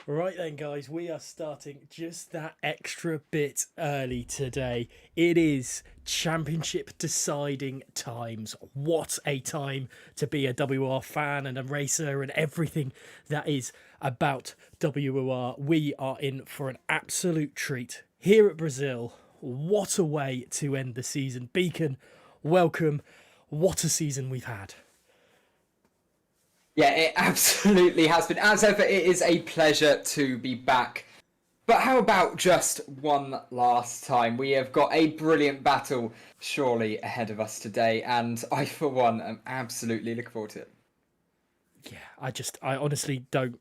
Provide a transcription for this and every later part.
Right then, guys, we are starting just that extra bit early today. It is championship deciding times. What a time to be a WR fan and a racer and everything that is about WOR. We are in for an absolute treat here at Brazil. What a way to end the season. Beacon, welcome. What a season we've had. Yeah, it absolutely has been. As ever, it is a pleasure to be back. But how about just one last time? We have got a brilliant battle surely ahead of us today, and I, for one, am absolutely looking forward to it. Yeah, I honestly don't.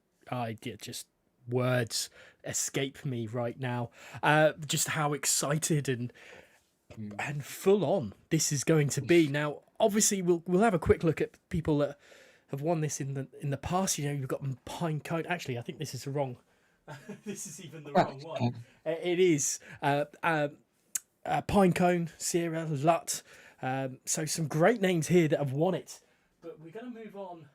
Just words escape me right now. Just how excited and full on this is going to be. Now, obviously, we'll have a quick look at people that have won this in the past. You know, you've got Pine Cone. Actually, I think this is the wrong. This is even the wrong one. It is Pine Cone, Sierra, Lut. So some great names here that have won it. But we're going to move on.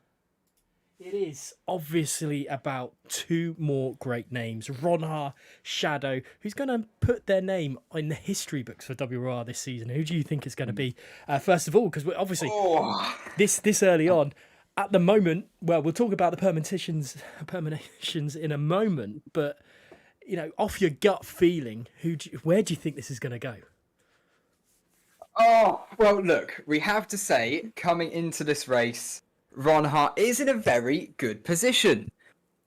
It is obviously about two more great names. Ronhar, Shadow, who's going to put their name in the history books for WR this season. Who do you think is going to be? First of all, because we're obviously this early on, at the moment, well, we'll talk about the permutations in a moment, but you know, off your gut feeling, where do you think this is going to go? Oh, well, look, we have to say, coming into this race, Ronhart is in a very good position.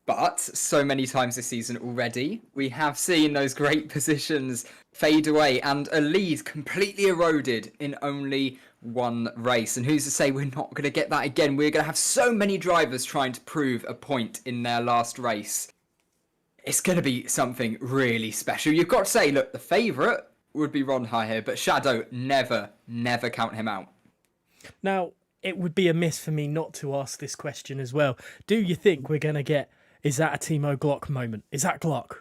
But so many times this season already, we have seen those great positions fade away and a lead completely eroded in only one race. And who's to say we're not going to get that again? We're going to have so many drivers trying to prove a point in their last race. It's going to be something really special. You've got to say, look, the favourite would be Ronhart here, but Shadow, never count him out. Now, it would be amiss for me not to ask this question as well. Do you think we're going to get, is that a Timo Glock moment? Is that Glock?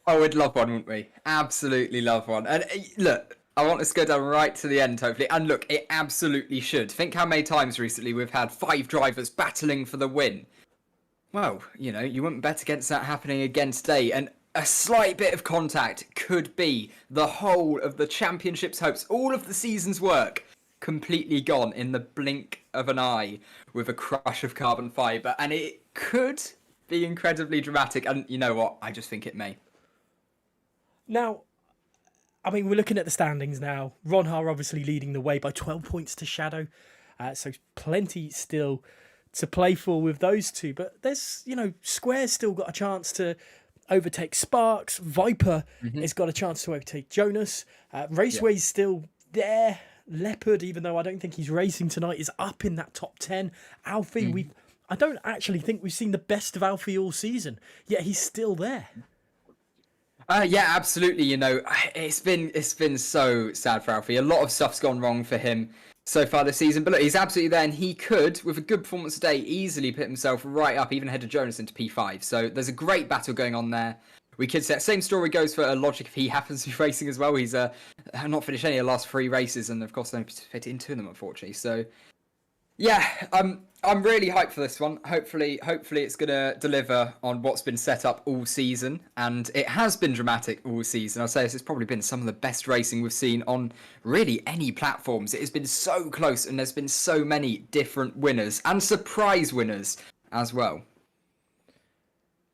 Oh, we'd love one, wouldn't we? Absolutely love one. And look, I want us to go down right to the end, hopefully. And look, it absolutely should. Think how many times recently we've had 5 drivers battling for the win. Well, you know, you wouldn't bet against that happening again today. And a slight bit of contact could be the whole of the championship's hopes, all of the season's work, completely gone in the blink of an eye with a crush of carbon fibre. And it could be incredibly dramatic. And you know what? I just think it may. Now, I mean, we're looking at the standings now. Ronhar obviously leading the way by 12 points to Shadow. So plenty still to play for with those two. But there's, you know, Square's still got a chance to overtake Sparks. Viper Mm-hmm. has got a chance to overtake Jonas. Raceway's still there. Leopard, even though I don't think he's racing tonight, is up in that top 10. Alfie, I don't actually think we've seen the best of Alfie all season, yet he's still there. Yeah, absolutely. You know, it's been so sad for Alfie. A lot of stuff's gone wrong for him so far this season. But look, he's absolutely there, and he could, with a good performance today, easily put himself right up, even ahead of Jonas into P5. So there's a great battle going on there. We could say same story goes for Logic if he happens to be racing as well. He's not finished any of the last 3 races, and of course only participated in 2 of them, unfortunately. So yeah, I'm really hyped for this one. Hopefully it's gonna deliver on what's been set up all season, and it has been dramatic all season. I'll say this has probably been some of the best racing we've seen on really any platforms. It has been so close, and there's been so many different winners and surprise winners as well.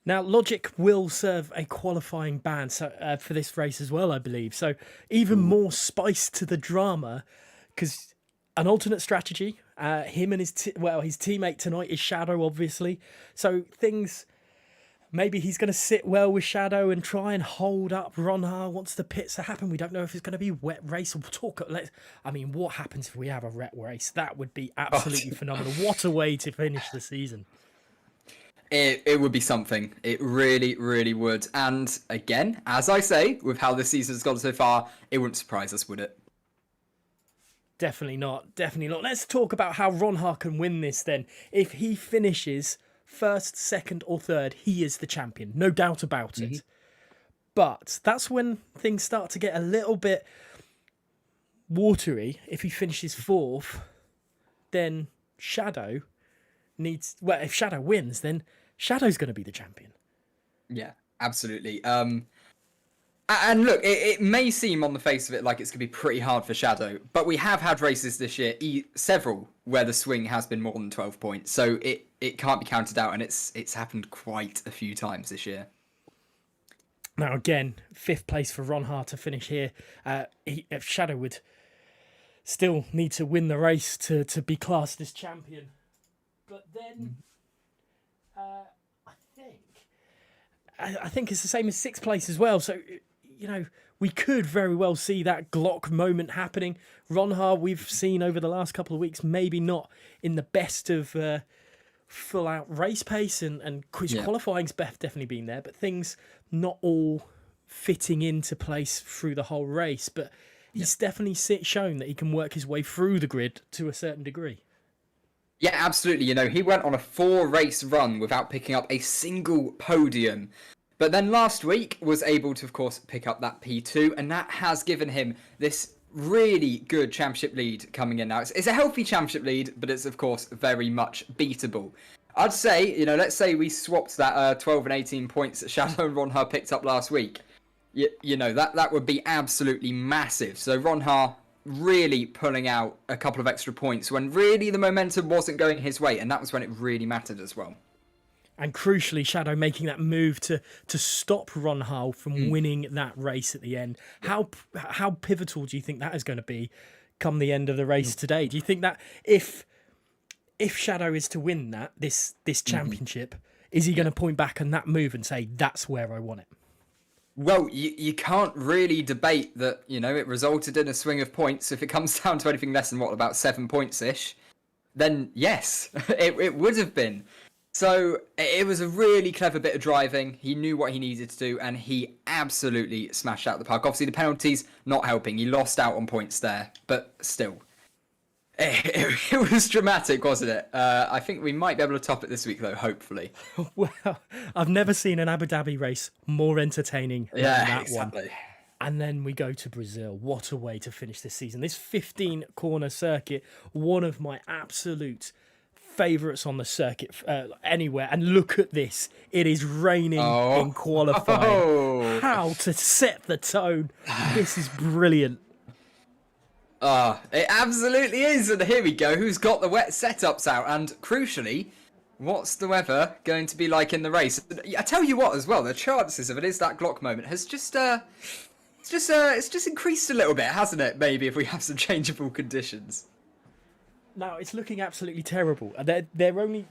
Now, Logic will serve a qualifying ban for this race as well, I believe. So even more spice to the drama, because an alternate strategy. Him and his teammate tonight is Shadow, obviously. So things, maybe he's going to sit well with Shadow and try and hold up Ronha once the pits are happen. We don't know if it's going to be wet race or talk. What happens if we have a wet race? That would be absolutely phenomenal. What a way to finish the season. It would be something. It really, really would. And again, as I say, with how this season has gone so far, it wouldn't surprise us, would it? Definitely not. Definitely not. Let's talk about how Ronha can win this then. If he finishes first, second, or third, he is the champion. No doubt about it. But that's when things start to get a little bit watery. If he finishes fourth, then Shadow needs... Well, if Shadow wins, then Shadow's going to be the champion. Yeah, absolutely. And look, it may seem on the face of it like it's going to be pretty hard for Shadow, but we have had races this year, several, where the swing has been more than 12 points. So it can't be counted out, and it's happened quite a few times this year. Now, again, 5th place for Ronha to finish here. If Shadow would still need to win the race to be classed as champion. But then I think it's the same as 6th place as well. So, you know, we could very well see that Glock moment happening. Ronha, we've seen over the last couple of weeks, maybe not in the best of full-out race pace, and quiz qualifying's definitely been there, but things not all fitting into place through the whole race. But he's definitely shown that he can work his way through the grid to a certain degree. Yeah, absolutely. You know, he went on a 4-race run without picking up a single podium. But then last week was able to, of course, pick up that P2, and that has given him this really good championship lead coming in now. It's a healthy championship lead, but it's, of course, very much beatable. I'd say, you know, let's say we swapped that 12 and 18 points that Shadow and Ronha picked up last week. You know, that would be absolutely massive. So Ronha really pulling out a couple of extra points when really the momentum wasn't going his way, and that was when it really mattered as well. And crucially, Shadow making that move to stop Ronha from winning that race at the end. How pivotal do you think that is going to be come the end of the race today? Do you think that if Shadow is to win this championship, is he going to point back on that move and say, that's where I want it? Well, you can't really debate that, you know, it resulted in a swing of points. If it comes down to anything less than, about 7 points-ish, then yes, it would have been. So it was a really clever bit of driving. He knew what he needed to do, and he absolutely smashed out the park. Obviously, the penalties not helping. He lost out on points there, but still. It was dramatic, wasn't it? I think we might be able to top it this week, though, hopefully. Well, I've never seen an Abu Dhabi race more entertaining than that exactly. one. And then we go to Brazil. What a way to finish this season. This 15-corner circuit, one of my absolute favourites on the circuit anywhere. And look at this. It is raining in qualifying. How to set the tone. This is brilliant. It absolutely is. And here we go. Who's got the wet setups out? And crucially, what's the weather going to be like in the race? I tell you what, as well, the chances of it is that Glock moment has just it's just increased a little bit, hasn't it? Maybe if we have some changeable conditions. No, it's looking absolutely terrible. They're only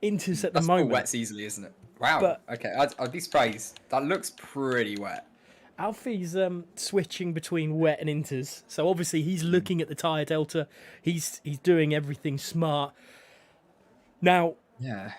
inters at the moment. That's wets easily, isn't it? Wow. But Okay, I'd be surprised. That looks pretty wet. Alfie's switching between wet and inters, so obviously he's looking at the tyre delta. He's doing everything smart. Now Yeah.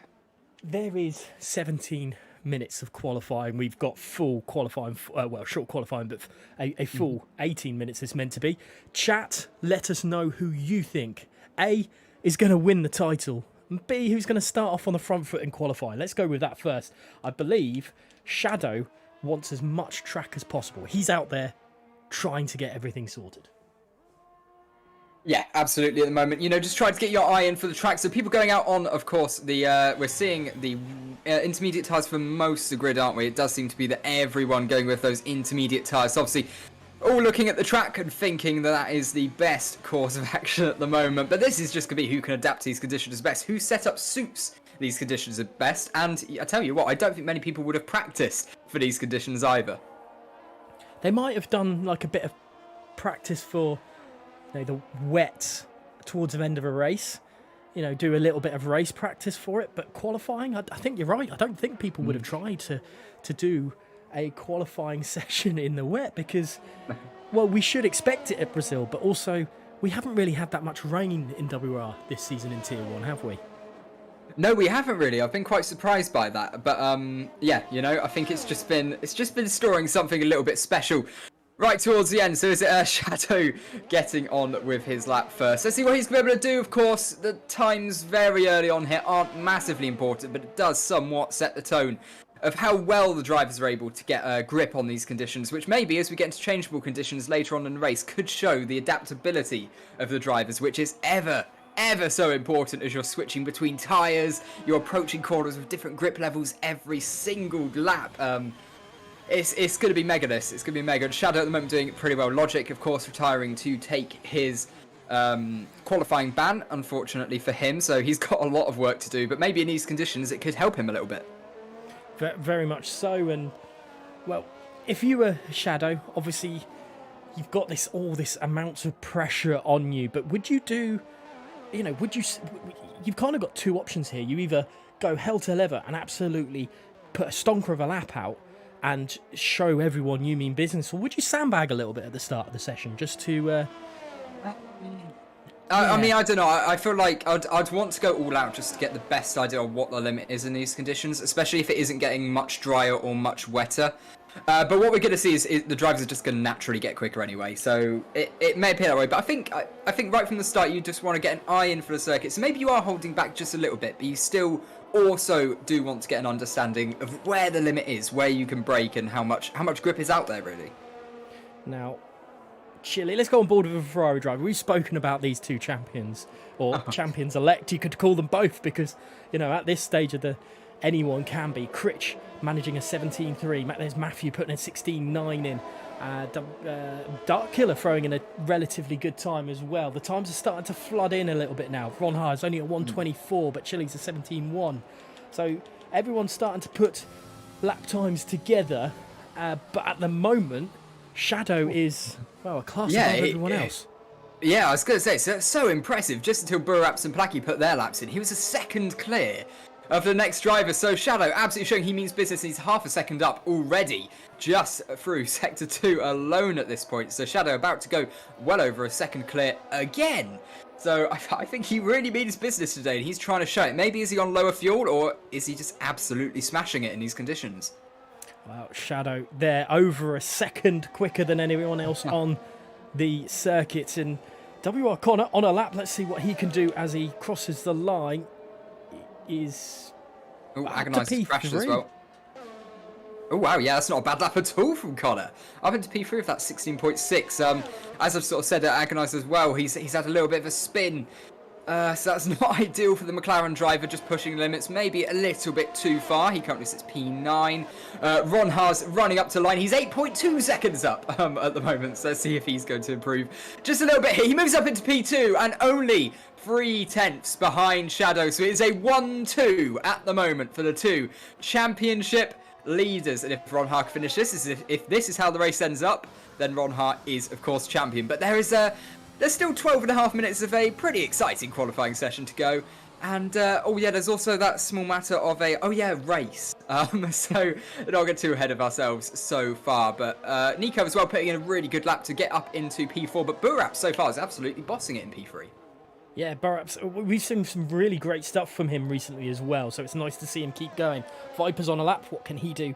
there is 17 minutes of qualifying. We've got full qualifying, short qualifying, but a full 18 minutes is meant to be. Chat, let us know who you think A is going to win the title, and B who's going to start off on the front foot in qualifying. Let's go with that first. I believe Shadow wants as much track as possible. He's out there trying to get everything sorted. Yeah, absolutely. At the moment, just try to get your eye in for the track. So people going out on, of course, we're seeing the intermediate tyres for most of the grid, aren't we? It does seem to be that everyone going with those intermediate tyres. So obviously, all looking at the track and thinking that is the best course of action at the moment. But this is just going to be who can adapt to these conditions best, whose setup suits these conditions at best. And I tell you what, I don't think many people would have practiced for these conditions either. They might have done like a bit of practice for the wet towards the end of a race, do a little bit of race practice for it. But qualifying, I think you're right. I don't think people would have tried to do a qualifying session in the wet because, well, we should expect it at Brazil, but also we haven't really had that much rain in WR this season in Tier 1, have we? No, we haven't really. I've been quite surprised by that. But yeah, I think it's just been storing something a little bit special right towards the end. So is it Shadow getting on with his lap first? Let's see what he's going to be able to do. Of course, the times very early on here aren't massively important, but it does somewhat set the tone of how well the drivers are able to get a grip on these conditions, which maybe as we get into changeable conditions later on in the race could show the adaptability of the drivers, which is ever so important as you're switching between tyres, you're approaching corners with different grip levels every single lap. It's going to be mega this. It's going to be mega. Shadow at the moment doing it pretty well. Logic, of course, retiring to take his qualifying ban, unfortunately for him. So he's got a lot of work to do, but maybe in these conditions it could help him a little bit. Very much so. And, well, if you were Shadow, obviously you've got all this amount of pressure on you, but would you do... you've kind of got two options here. You either go hell to leather and absolutely put a stonker of a lap out and show everyone you mean business, or would you sandbag a little bit at the start of the session just to... I mean, I don't know. I feel like I'd want to go all out just to get the best idea of what the limit is in these conditions, especially if it isn't getting much drier or much wetter. But what we're going to see is the drivers are just going to naturally get quicker anyway, so it may appear that way. But I think right from the start you just want to get an eye in for the circuit. So maybe you are holding back just a little bit, but you still also do want to get an understanding of where the limit is, where you can brake, and how much grip is out there really. Now, Chile, let's go on board with a Ferrari driver. We've spoken about these two champions, or champions-elect, you could call them both, because, at this stage of anyone can be. Critch managing a 17.3. There's Matthew putting a 16.9 in. Dark Killer throwing in a relatively good time as well. The times are starting to flood in a little bit now. Ron Ha is only at 1:24, but Chile's a 17.1. So everyone's starting to put lap times together. But at the moment, Shadow is, a class above everyone else. Yeah, I was going to say, so that's so impressive. Just until Burraps and Plaki put their laps in, he was a second clear of the next driver. So Shadow absolutely showing he means business. He's half a second up already, just through Sector 2 alone at this point. So Shadow about to go well over a second clear again. So I think he really means business today, and he's trying to show it. Maybe is he on lower fuel, or is he just absolutely smashing it in these conditions? Well, Shadow there over a second quicker than anyone else on the circuit. And WR Connor on a lap. Let's see what he can do as he crosses the line. Is agonised crash as well. Oh wow, yeah, that's not a bad lap at all from Connor. Up into P3 with that 16.6. As I've sort of said, agonised as well. He's had a little bit of a spin. So that's not ideal for the McLaren driver, just pushing limits maybe a little bit too far. He currently sits P9. Ron Haas running up to line. He's 8.2 seconds up at the moment, so let's see if he's going to improve just a little bit here. He moves up into P2 and only 3/10 behind Shadow, so it is a 1-2 at the moment for the two championship leaders. And if Ron Ha finishes, if this is how the race ends up, then Ron Ha is, of course, champion. But there's still 12.5 minutes of a pretty exciting qualifying session to go. And oh yeah, there's also that small matter of a race. So not get too ahead of ourselves so far, but Nico as well putting in a really good lap to get up into P4. But Burap so far is absolutely bossing it in P3. Yeah, Burap's, we've seen some really great stuff from him recently as well, so it's nice to see him keep going. Viper's on a lap. What can he do?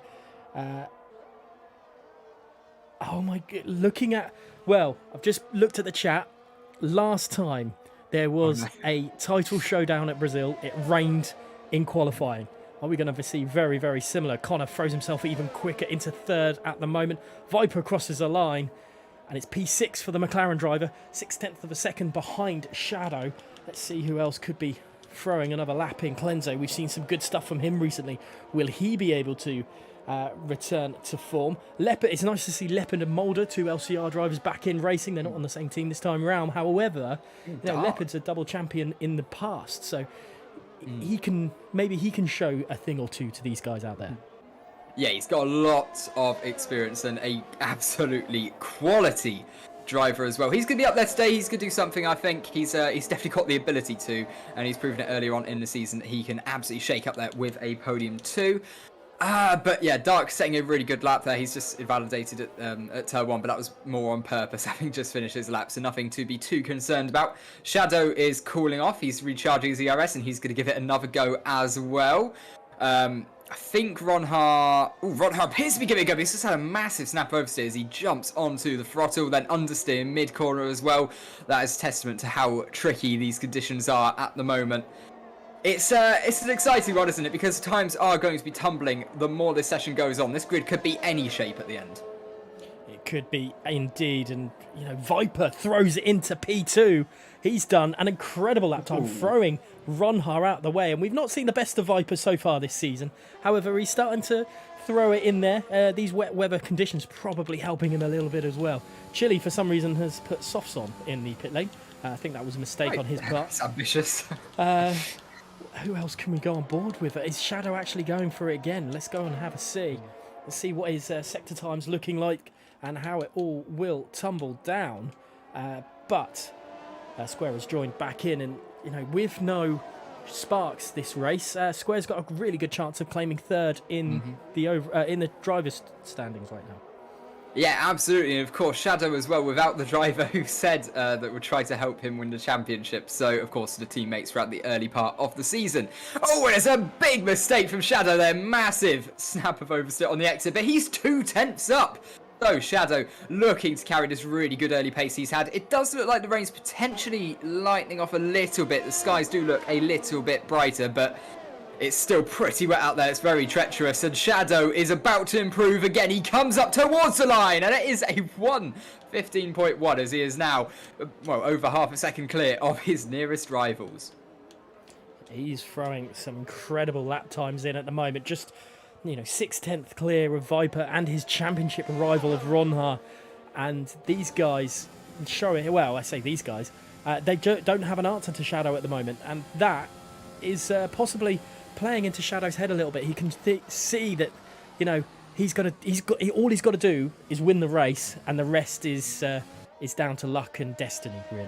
Oh my god! I've just looked at the chat. Last time there was a title showdown at Brazil, it rained in qualifying. Are we going to see very, very similar? Connor throws himself even quicker into third at the moment. Viper crosses the line, and it's P6 for the McLaren driver, 0.6 of a second behind Shadow. Let's see who else could be throwing another lap in. Clenzo, we've seen some good stuff from him recently. Will he be able to return to form? Leopard, it's nice to see Leopard and Mulder, 2 LCR drivers, back in racing. They're not on the same team this time around. However, Leopard's a double champion in the past, so he can show a thing or two to these guys out there. Yeah, he's got a lot of experience and a absolutely quality driver as well. He's going to be up there today. He's going to do something, I think. He's definitely got the ability to, and he's proven it earlier on in the season that he can absolutely shake up there with a podium too. But yeah, Dark setting a really good lap there. He's just invalidated at turn 1, but that was more on purpose, having just finished his lap, so nothing to be too concerned about. Shadow is cooling off. He's recharging his ERS, and he's going to give it another go as well. I think Ronhar appears to be giving it a go. He's just had a massive snap oversteer as he jumps onto the throttle, then understeer mid-corner as well. That is testament to how tricky these conditions are at the moment. It's an exciting one, isn't it? Because times are going to be tumbling the more this session goes on. This grid could be any shape at the end. It could be indeed, and Viper throws it into P2. He's done an incredible lap time, throwing Ronhar out the way, and we've not seen the best of Viper so far this season. However, he's starting to throw it in there. These wet weather conditions probably helping him a little bit as well. Chile, for some reason, has put softs on in the pit lane. I think that was a mistake on his part. That's ambitious. Who else can we go on board with? Is Shadow actually going for it again? Let's go and have a see. Let's see what his sector time's looking like and how it all will tumble down. But Square has joined back in, and with no sparks this race, Square's got a really good chance of claiming third in the drivers' standings right now. Yeah, absolutely. And of course, Shadow as well, without the driver who said that would try to help him win the championship. So, of course, the teammates throughout the early part of the season. Oh, and it's a big mistake from Shadow there. Massive snap of oversteer on the exit, but he's 2/10 up. So, Shadow looking to carry this really good early pace he's had. It does look like the rain's potentially lightening off a little bit. The skies do look a little bit brighter, but it's still pretty wet out there. It's very treacherous, and Shadow is about to improve again. He comes up towards the line, and it is a 1:15.1 as he is now, over half a second clear of his nearest rivals. He's throwing some incredible lap times in at the moment. Just 6/10 clear of Viper and his championship rival of Ronhar. And these guys show it. Well, I say these guys. They don't have an answer to Shadow at the moment, and that is possibly playing into Shadow's head a little bit. He can see that, all he's got to do is win the race, and the rest is down to luck and destiny, really.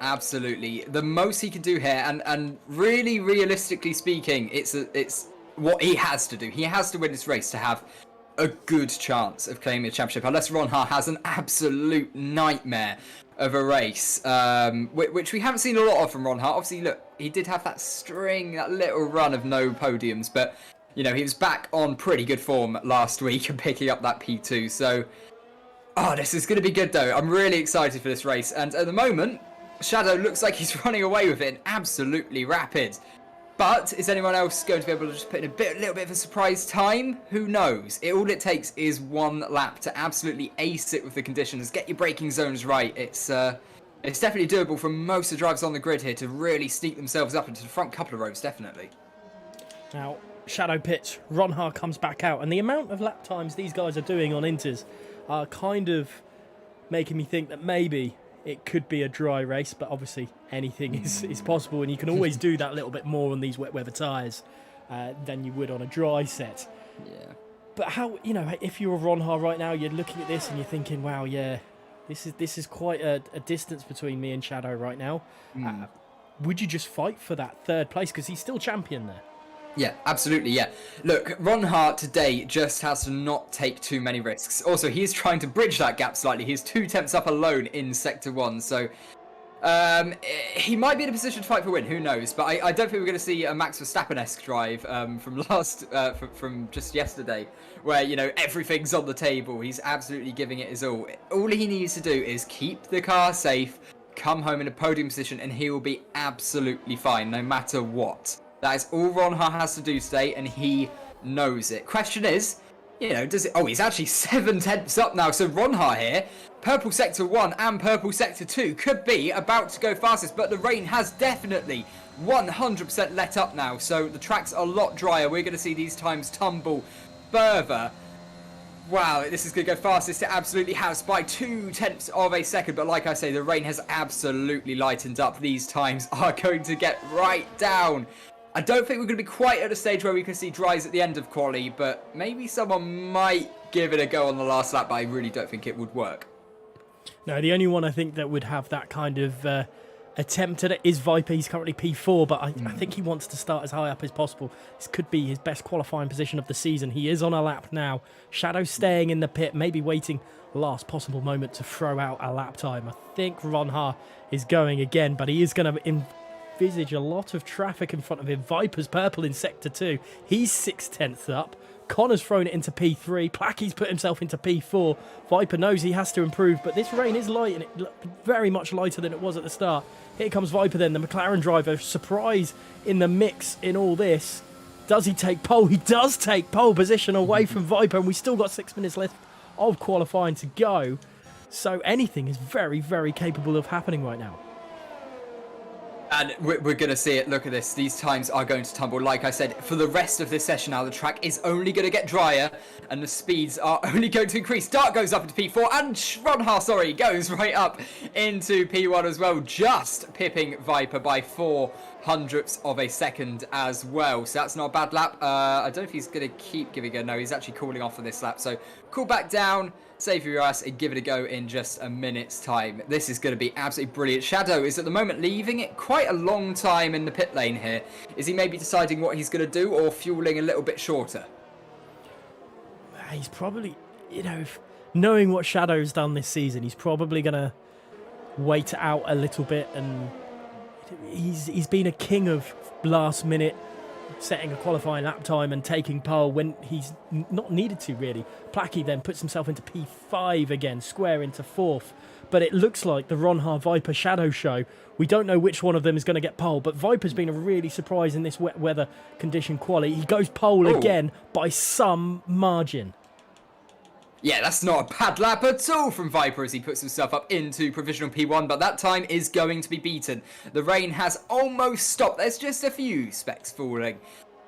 Absolutely. The most he can do here, and really realistically speaking, it's what he has to do. He has to win this race to have a good chance of claiming the championship, unless Ronhar has an absolute nightmare of a race, which we haven't seen a lot of from Ronhar. Obviously, look, he did have that little run of no podiums, but he was back on pretty good form last week and picking up that P2. So, this is going to be good though. I'm really excited for this race, and at the moment, Shadow looks like he's running away with it, absolutely rapid. But is anyone else going to be able to just put in a little bit of a surprise time? Who knows? All it takes is one lap to absolutely ace it with the conditions, get your braking zones right. It's definitely doable for most of the drivers on the grid here to really sneak themselves up into the front couple of rows, definitely. Now, Shadow pits, Ronhar comes back out, and the amount of lap times these guys are doing on Inters are kind of making me think that maybe it could be a dry race, but obviously anything is possible, and you can always do that little bit more on these wet weather tyres than you would on a dry set. Yeah. But how, if you're a Ronhar right now, you're looking at this and you're thinking, wow, yeah, this is quite a distance between me and Shadow right now. would you just fight for that third place? Because he's still champion there. Yeah, absolutely, yeah. Look, Ron Hart today just has to not take too many risks. Also, he's trying to bridge that gap slightly. He's 2 tenths up alone in Sector 1, so he might be in a position to fight for win, who knows? But I don't think we're going to see a Max Verstappen-esque drive from just yesterday, where, you know, everything's on the table. He's absolutely giving it his all. All he needs to do is keep the car safe, come home in a podium position, and he will be absolutely fine, no matter what. That is all Ron Hart has to do today, and he knows it. Question is, you know, does it... Oh, he's actually 7 tenths up now. So Ron Hart here, Purple Sector 1 and Purple Sector 2 could be about to go fastest, but the rain has definitely 100% let up now. So the track's a lot drier. We're going to see these times tumble further. Wow, this is going to go fastest. It absolutely has by 2 tenths of a second. But like I say, the rain has absolutely lightened up. These times are going to get right down. I don't think we're going to be quite at a stage where we can see dries at the end of quali, but maybe someone might give it a go on the last lap, but I really don't think it would work. No, the only one I think that would have that kind of attempt at it is Viper. He's currently P4, but I think he wants to start as high up as possible. This could be his best qualifying position of the season. He is on a lap now. Shadow staying in the pit, maybe waiting last possible moment to throw out a lap time. I think Ron Hart is going again, but he is going to envisage a lot of traffic in front of him. Viper's purple in Sector 2. He's 6 tenths up. Connor's thrown it into P3. Placky's put himself into P4. Viper knows he has to improve, but this rain is light, and it very much lighter than it was at the start. Here comes Viper then, the McLaren driver. Surprise in the mix in all this. Does he take pole? He does take pole position away from Viper, and we still got 6 minutes left of qualifying to go. So anything is very, very capable of happening right now. And we're going to see it. Look at this. These times are going to tumble. Like I said, for the rest of this session now, the track is only going to get drier and the speeds are only going to increase. Dart goes up into P4 and Ron Hart, goes right up into P1 as well, just pipping Viper by 0.04 of a second as well. So that's not a bad lap. I don't know if he's going to keep giving it a no. He's actually cooling off for this lap. So cool back down. Save your ass and give it a go in just a minute's time. This is going to be absolutely brilliant. Shadow is at the moment leaving it quite a long time in the pit lane here. Is he maybe deciding what he's going to do or fueling a little bit shorter? He's probably, you know, knowing what Shadow's done this season, he's probably going to wait out a little bit, and he's been a king of last minute setting a qualifying lap time and taking pole when he's not needed to, really. Placky then puts himself into P5 again, Square into 4th. But it looks like the Ron Hart Viper Shadow show. We don't know which one of them is going to get pole, but Viper's been a really surprise in this wet weather condition quali. He goes pole again by some margin. Yeah, that's not a bad lap at all from Viper as he puts himself up into provisional P1, but that time is going to be beaten. The rain has almost stopped. There's just a few specks falling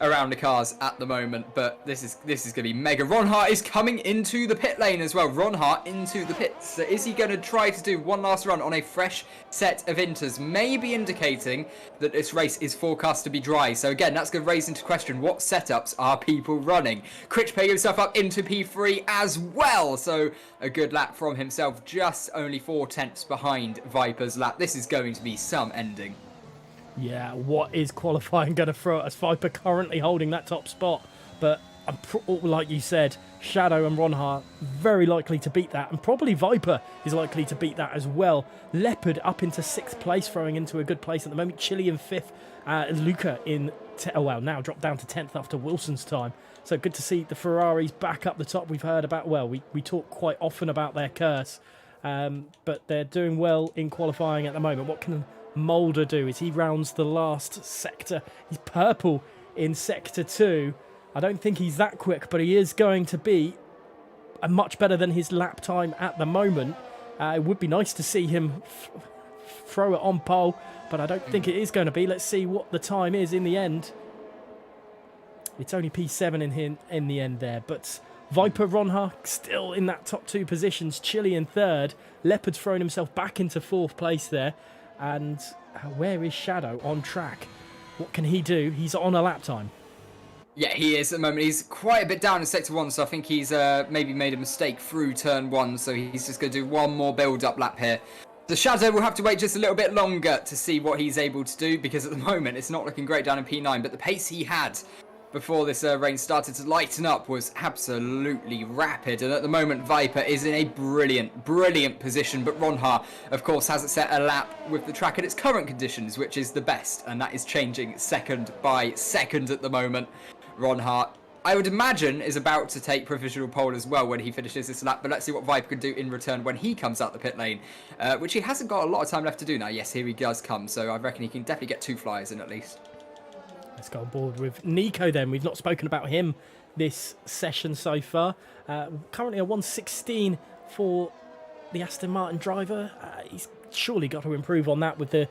around the cars at the moment, but this is going to be mega. Ron Hart is coming into the pit lane as well. Ron Hart into the pits. So is he going to try to do one last run on a fresh set of inters, maybe indicating that this race is forecast to be dry? So again, that's going to raise into question what setups are people running. Critch picking himself up into P3 as well, so a good lap from himself, just only 4 tenths behind Viper's lap. This is going to be some ending. Yeah, what is qualifying going to throw at us? Viper currently holding that top spot, but like you said, Shadow and Ron Hart very likely to beat that, and probably Viper is likely to beat that as well. Leopard up into 6th place, throwing into a good place at the moment. Chile in 5th, Luca in, now dropped down to 10th after Wilson's time. So good to see the Ferraris back up the top. We've heard about, well, we talk quite often about their curse, but they're doing well in qualifying at the moment. What can Mulder do as he rounds the last sector? He's purple in Sector 2. I don't think he's that quick, but he is going to be much better than his lap time at the moment. It would be nice to see him throw it on pole, but I don't think it is going to be. Let's see what the time is in the end. It's only P7 in the end there, but Viper, Ron Hart still in that top 2 positions. Chile in 3rd. Leopard's thrown himself back into 4th place there. And where is Shadow on track? What can he do? He's on a lap time. Yeah, he is at the moment. He's quite a bit down in Sector 1, so I think he's maybe made a mistake through Turn 1, so he's just going to do one more build-up lap here. The Shadow will have to wait just a little bit longer to see what he's able to do, because at the moment it's not looking great down in P9, but the pace he had before this rain started to lighten up was absolutely rapid, and at the moment Viper is in a brilliant position, but Ronha of course hasn't set a lap with the track at its current conditions, which is the best, and that is changing second by second at the moment. Ronha, I would imagine, is about to take provisional pole as well when he finishes this lap, but let's see what Viper can do in return when he comes out the pit lane, which he hasn't got a lot of time left to do now. Yes, here he does come, so I reckon he can definitely get 2 flyers in at least. Let's go on board with Nico then. We've not spoken about him this session so far. Currently a 1:16 for the Aston Martin driver. He's surely got to improve on that with the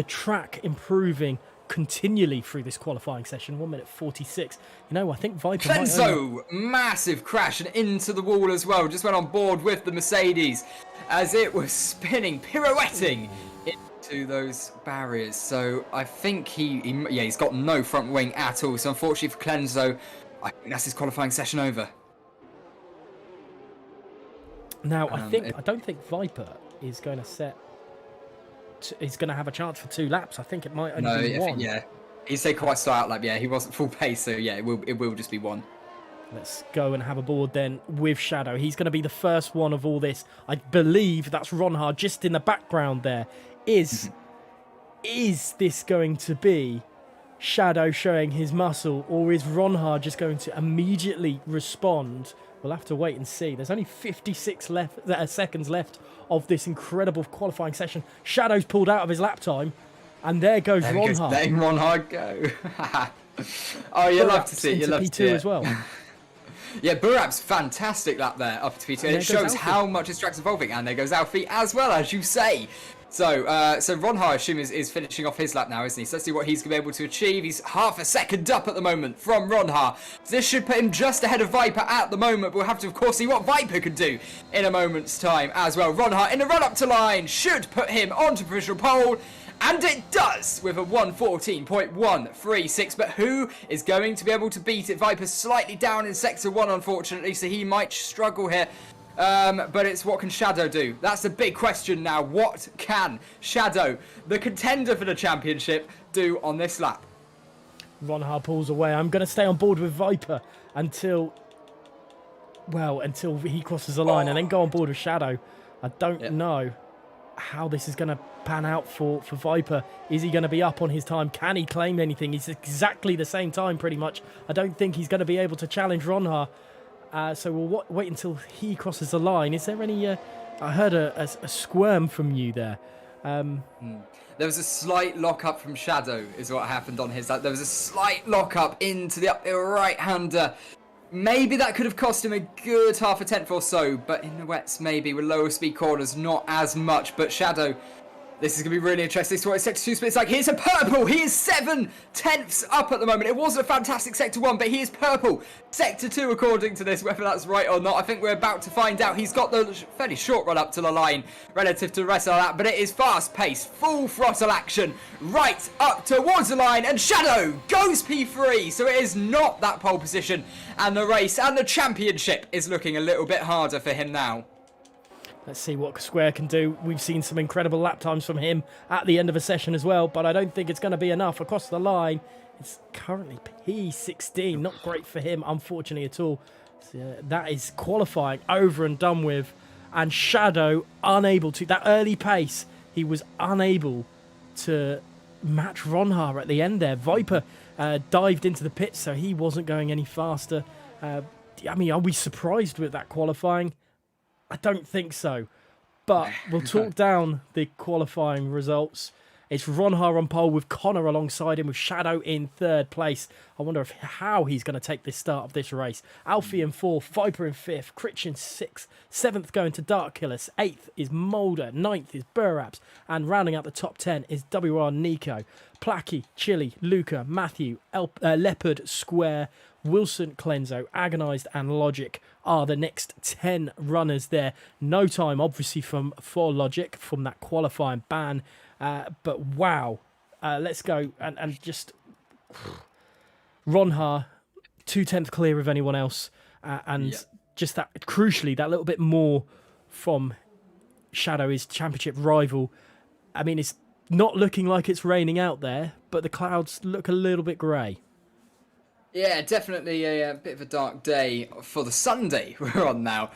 track improving continually through this qualifying session. 1:46. You know, I think Viper might Clenzo, massive crash and into the wall as well. Just went on board with the Mercedes as it was spinning, pirouetting into those barriers. So I think he's got no front wing at all. So unfortunately for Clenzo, I think that's his qualifying session over. Now I don't think Viper is going to set. He's going to have a chance for 2 laps. I think it might only be 1. He'd say quite start lap. Yeah, he wasn't full pace, so yeah, it will just be 1. Let's go and have a board then with Shadow. He's going to be the first one of all this. I believe that's Ronhard just in the background there. Is this going to be Shadow showing his muscle, or is Ronhard just going to immediately respond? We'll have to wait and see. There's only 56 seconds left of this incredible qualifying session. Shadow's pulled out of his lap time, and there goes Ronhard. Letting Ronhard go. Oh, you love to see it. You love to see it. As well. Yeah, Burap's fantastic lap there up to P2, and it shows how much his track's evolving. And there goes Alfie as well, as you say. So Ronha, I assume, is finishing off his lap now, isn't he? So let's see what he's going to be able to achieve. He's half a second up at the moment from Ronha. This should put him just ahead of Viper at the moment. But we'll have to, of course, see what Viper can do in a moment's time as well. Ronha in the run-up to line should put him onto provisional pole. And it does, with a 1:14.136. But who is going to be able to beat it? Viper's slightly down in Sector 1, unfortunately, so he might struggle here. But it's what can Shadow do? That's the big question now. What can Shadow, the contender for the championship, do on this lap? Ronhard pulls away. I'm going to stay on board with Viper until he crosses the line and then go on board with Shadow. I don't know how this is going to pan out for Viper. Is he going to be up on his time? Can he claim anything? It's exactly the same time pretty much. I don't think he's going to be able to challenge Ronhard. So we'll wait until he crosses the line. Is there any... I heard a squirm from you there. There was a slight lock-up from Shadow, is what happened on his... There was a slight lock-up into the uphill right-hander. Maybe that could have cost him a good half a tenth or so, but in the wets, maybe, with lower speed corners, not as much. But Shadow... This is going to be really interesting. So what Sector 2 splits like. Here's a purple. He is 7/10 up at the moment. It wasn't a fantastic Sector 1, but he is purple. Sector 2, according to this, whether that's right or not, I think we're about to find out. He's got the fairly short run up to the line relative to the rest of that, but it is fast-paced, full throttle action, right up towards the line, and Shadow goes P3, so it is not that pole position, and the race and the championship is looking a little bit harder for him now. Let's see what Square can do. We've seen some incredible lap times from him at the end of a session as well, but I don't think it's going to be enough. Across the line, it's currently P16. Not great for him, unfortunately, at all. So, that is qualifying over and done with. And Shadow, unable to... That early pace, he was unable to match Ronhar at the end there. Viper dived into the pits, so he wasn't going any faster. I mean, are we surprised with that qualifying? I don't think so, but we'll talk down the qualifying results. It's Ronhar on pole with Connor alongside him, with Shadow in 3rd place. I wonder how he's going to take this start of this race. Alfie in 4th, Viper in 5th, Critch in 6th, 7th going to Dark Killers, 8th is Mulder, 9th is Burraps, and rounding out the top 10 is WOR Nico, Placky, Chili, Luca, Matthew, Leopard, Square, Wilson, Clenzo, Agonised and Logic are the next 10 runners there. No time, obviously, for Logic from that qualifying ban. But wow, let's go and just... Ronhar, 2/10 clear of anyone else. Just that, crucially, that little bit more from Shadow, his championship rival. I mean, it's not looking like it's raining out there, but the clouds look a little bit grey. Yeah, definitely a bit of a dark day for the Sunday we're on now.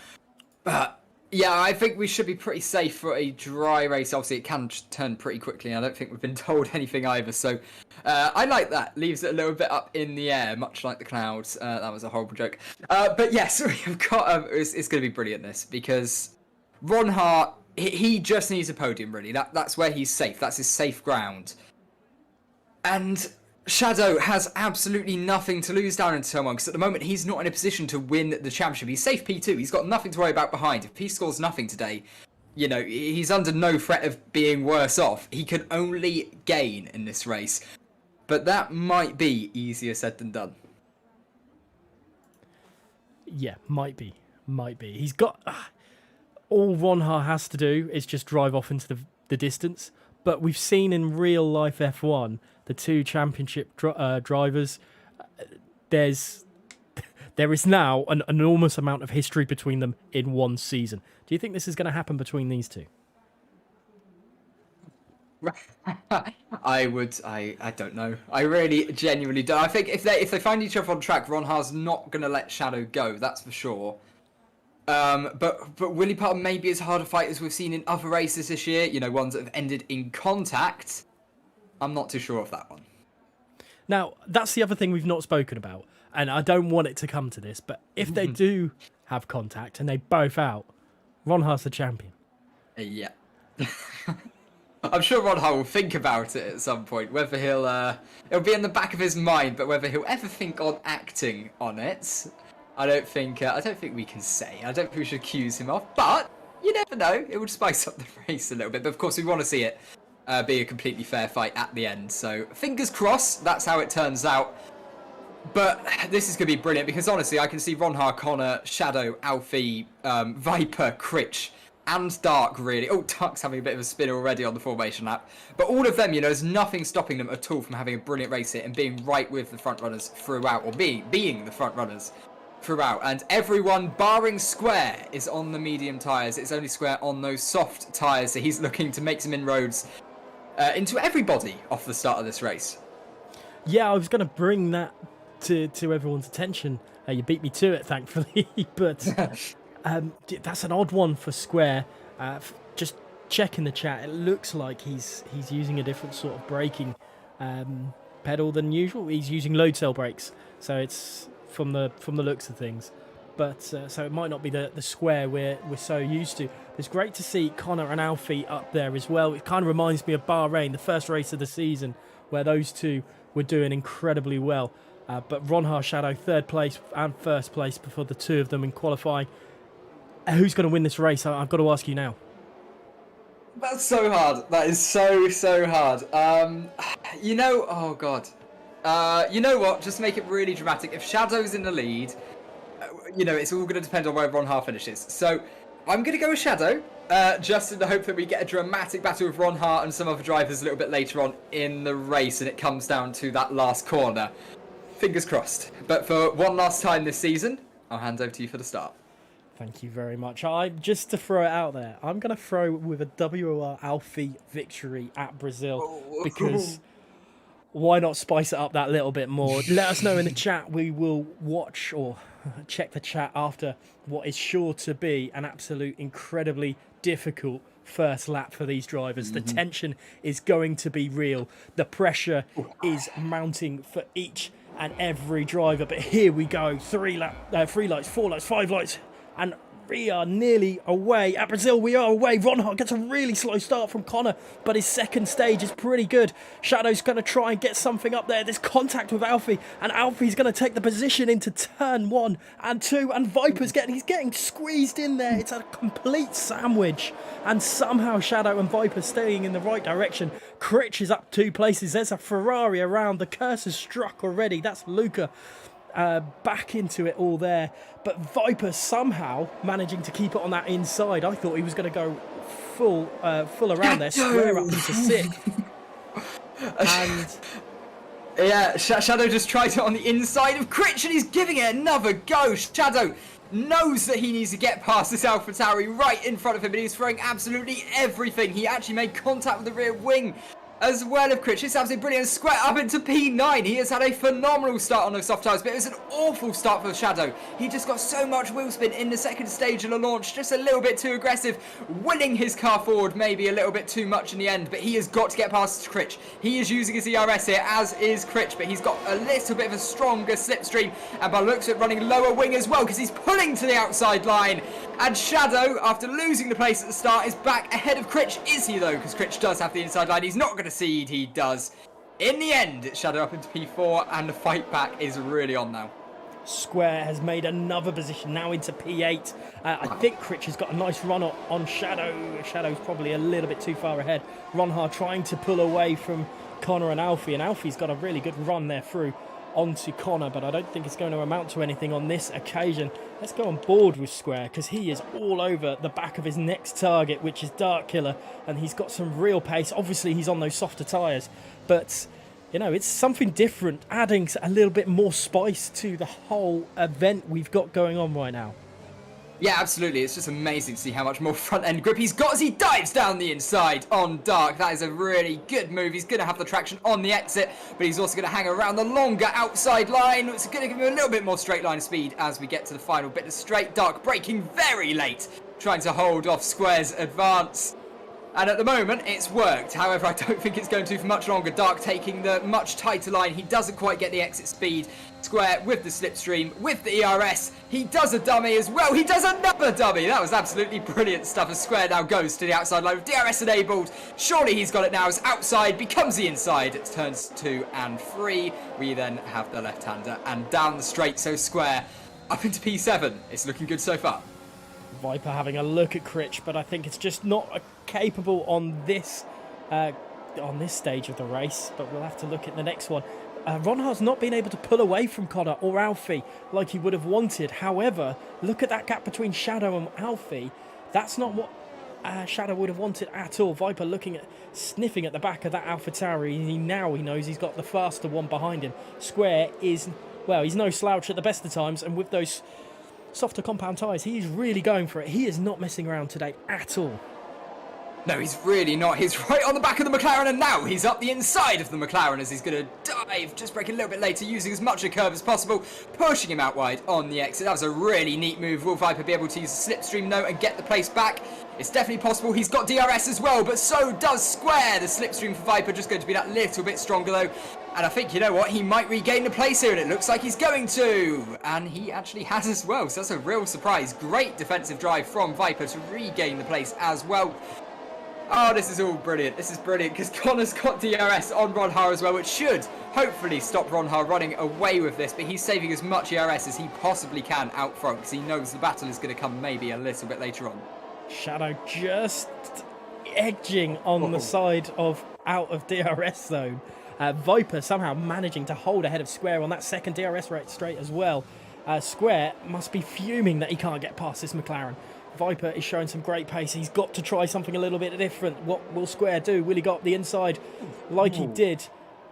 But yeah, I think we should be pretty safe for a dry race. Obviously, it can turn pretty quickly. I don't think we've been told anything either. So I like that. Leaves it a little bit up in the air, much like the clouds. That was a horrible joke. But yes, we've got. It's going to be brilliant, this, because Ron Hart, he just needs a podium, really. That's where he's safe. That's his safe ground. And Shadow has absolutely nothing to lose down in turn 1, because at the moment he's not in a position to win the championship. He's safe P2. He's got nothing to worry about behind. If he scores nothing today, you know, he's under no threat of being worse off. He can only gain in this race. But that might be easier said than done. Yeah, might be. He's got... all Ron Hart has to do is just drive off into the distance. But we've seen in real life F1... the two championship drivers, there is now an enormous amount of history between them in one season. Do you think this is going to happen between these two? I don't know. I really genuinely don't. I think if they find each other on track, Ron Hart's not going to let Shadow go. That's for sure. But Willie Potter maybe is harder fight as we've seen in other races this year. You know, ones that have ended in contact. I'm not too sure of that one. Now, that's the other thing we've not spoken about, and I don't want it to come to this, but if they do have contact and they both out, Ron Hart's the champion. Yeah. I'm sure Ron Hart will think about it at some point, whether it'll be in the back of his mind, but whether he'll ever think on acting on it, I don't think we can say. I don't think we should accuse him of, but you never know. It would spice up the race a little bit, but of course we want to see it be a completely fair fight at the end. So fingers crossed, that's how it turns out. But this is going to be brilliant, because honestly, I can see Ron Hart, Connor, Shadow, Alfie, Viper, Critch, and Dark, really. Oh, Dark's having a bit of a spin already on the formation lap. But all of them, you know, there's nothing stopping them at all from having a brilliant race here and being right with the front runners throughout, or being the front runners throughout. And everyone, barring Square, is on the medium tyres. It's only Square on those soft tyres, so he's looking to make some inroads into everybody off the start of this race. Yeah, I was going to bring that to everyone's attention. You beat me to it, thankfully, but that's an odd one for Square. Just checking the chat, it looks like he's using a different sort of braking pedal than usual. He's using load cell brakes, so it's from the looks of things. But so it might not be the Square we're so used to. It's great to see Connor and Alfie up there as well. It kind of reminds me of Bahrain, the first race of the season, where those two were doing incredibly well. But Ron Hart, Shadow, third place and first place before the two of them in qualifying. Who's going to win this race? I've got to ask you now. That's so hard. That is so hard. You know, oh God. You know what? Just make it really dramatic. If Shadow's in the lead, you know, it's all going to depend on where Ron Hart finishes. So I'm going to go with Shadow, just in the hope that we get a dramatic battle with Ron Hart and some other drivers a little bit later on in the race, and it comes down to that last corner. Fingers crossed. But for one last time this season, I'll hand over to you for the start. Thank you very much. Just to throw it out there, I'm going to throw with a WOR Alfie victory at Brazil, because why not spice it up that little bit more? Let us know in the chat. We will watch or check the chat after what is sure to be an absolute incredibly difficult first lap for these drivers. The tension is going to be real. The pressure is mounting for each and every driver. But here we go. 3 lights, 4 lights, 5 lights. And we are nearly away. At Brazil, we are away. Ron Hart gets a really slow start from Connor, but his second stage is pretty good. Shadow's going to try and get something up there. There's contact with Alfie, and Alfie's going to take the position into turn 1 and 2, and Viper's getting squeezed in there. It's a complete sandwich, and somehow Shadow and Viper staying in the right direction. Critch is up 2 places. There's a Ferrari around. The curse is struck already. That's Luca. Back into it all there, but Viper somehow managing to keep it on that inside. I thought he was going to go full around there, square up into 6th. And yeah, Shadow just tried it on the inside of Critch, and he's giving it another go. Shadow knows that he needs to get past this AlphaTauri right in front of him, but he's throwing absolutely everything. He actually made contact with the rear wing as well of Critch. It's absolutely brilliant. Square up into P9. He has had a phenomenal start on those soft tyres, but it was an awful start for Shadow. He just got so much wheel spin in the second stage of the launch, just a little bit too aggressive, winning his car forward maybe a little bit too much in the end, but he has got to get past Critch. He is using his ERS here, as is Critch, but he's got a little bit of a stronger slipstream, and by the looks of it, running lower wing as well, because he's pulling to the outside line. And Shadow, after losing the place at the start, is back ahead of Critch. Is he though? Because Critch does have the inside line. He's not going to cede. He does. In the end, it's Shadow up into P4, and the fight back is really on now. Square has made another position now into P8. I think Critch has got a nice run on Shadow. Shadow's probably a little bit too far ahead. Ronhar trying to pull away from Connor and Alfie, and Alfie's got a really good run there through onto Connor, but I don't think it's going to amount to anything on this occasion. Let's go on board with Square, because he is all over the back of his next target, which is Dark Killer, and he's got some real pace. Obviously, he's on those softer tyres, but you know, it's something different, adding a little bit more spice to the whole event we've got going on right now. Yeah, absolutely. It's just amazing to see how much more front-end grip he's got as he dives down the inside on Dark. That is a really good move. He's going to have the traction on the exit, but he's also going to hang around the longer outside line. It's going to give him a little bit more straight line speed as we get to the final bit of straight. Dark braking very late, trying to hold off Square's advance. And at the moment, it's worked. However, I don't think it's going to for much longer. Dark taking the much tighter line. He doesn't quite get the exit speed. Square with the slipstream, with the ERS. He does a dummy as well. He does another dummy. That was absolutely brilliant stuff as Square now goes to the outside line with DRS enabled. Surely he's got it now as outside becomes the inside. It turns 2 and 3. We then have the left-hander and down the straight. So Square up into P7. It's looking good so far. Viper having a look at Critch, but I think it's just not capable on this stage of the race, but we'll have to look at the next one. Ronhar's not been able to pull away from Connor or Alfie like he would have wanted. However, look at that gap between Shadow and Alfie. That's not what Shadow would have wanted at all. Viper sniffing at the back of that AlphaTauri. He knows he's got the faster one behind him. Square is, well, he's no slouch at the best of times, and with those softer compound tyres, he's really going for it. He is not messing around today at all. No, he's really not. He's right on the back of the McLaren, and now he's up the inside of the McLaren as he's going to dive, just braking a little bit later, using as much a curve as possible, pushing him out wide on the exit. That was a really neat move. Will Viper be able to use the slipstream note and get the place back? It's definitely possible. He's got DRS as well, but so does Square. The slipstream for Viper just going to be that little bit stronger, though. And I think, you know what, he might regain the place here, and it looks like he's going to. And he actually has as well, so that's a real surprise. Great defensive drive from Viper to regain the place as well. Oh, this is all brilliant. This is brilliant because Connor's got DRS on Ronhar as well, which should hopefully stop Ronhar running away with this, but he's saving as much ERS as he possibly can out front because he knows the battle is going to come maybe a little bit later on. Shadow just edging on the side of out of DRS zone. Viper somehow managing to hold ahead of Square on that second DRS rate straight as well. Square must be fuming that he can't get past this McLaren. Viper is showing some great pace. He's got to try something a little bit different. What will Square do? Will he go up the inside like he did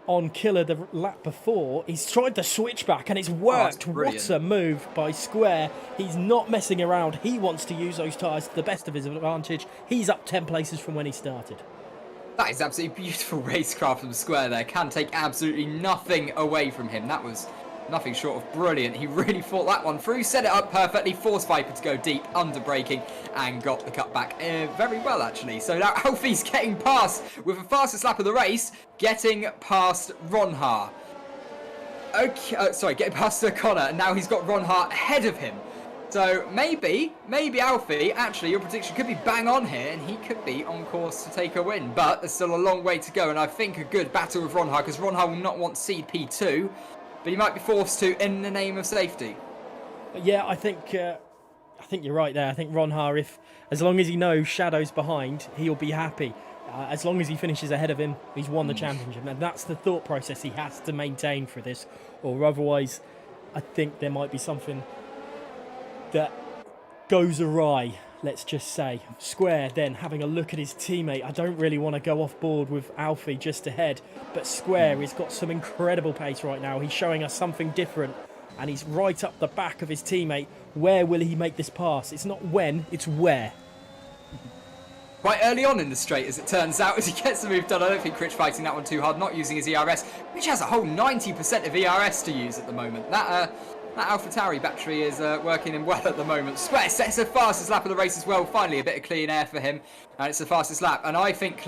on Killer the lap before? He's tried the switchback and it's worked. What a move by Square. He's not messing around. He wants to use those tyres to the best of his advantage. He's up 10 places from when he started. That is absolutely beautiful racecraft from Square there. Can take absolutely nothing away from him. That was nothing short of brilliant. He really fought that one through, set it up perfectly, forced Viper to go deep, under braking, and got the cutback very well, actually. So now Alfie's getting past, with the fastest lap of the race, getting past Ronhar. Okay, getting past Connor, and now he's got Ronhar ahead of him. So maybe Alfie, actually, your prediction could be bang on here, and he could be on course to take a win. But there's still a long way to go, and I think a good battle with Ronhar, because Ronhar will not want to cede P2, but he might be forced to in the name of safety. Yeah, I think you're right there. I think Ronhar, as long as he knows Shadow's behind, he'll be happy. As long as he finishes ahead of him, he's won the championship. And that's the thought process he has to maintain for this, or otherwise, I think there might be something that goes awry. Let's just say. Square then having a look at his teammate. I don't really want to go off board with Alfie just ahead, but Square has got some incredible pace right now. He's showing us something different, and he's right up the back of his teammate Where will he make this pass? It's not when, it's where. Quite early on in the straight, as it turns out, as he gets the move done. I don't think Critch fighting that one too hard, not using his ERS, which has a whole 90% of ERS to use at the moment. That AlphaTauri battery is working him well at the moment. Square sets the fastest lap of the race as well. Finally, a bit of clean air for him, and it's the fastest lap. And I think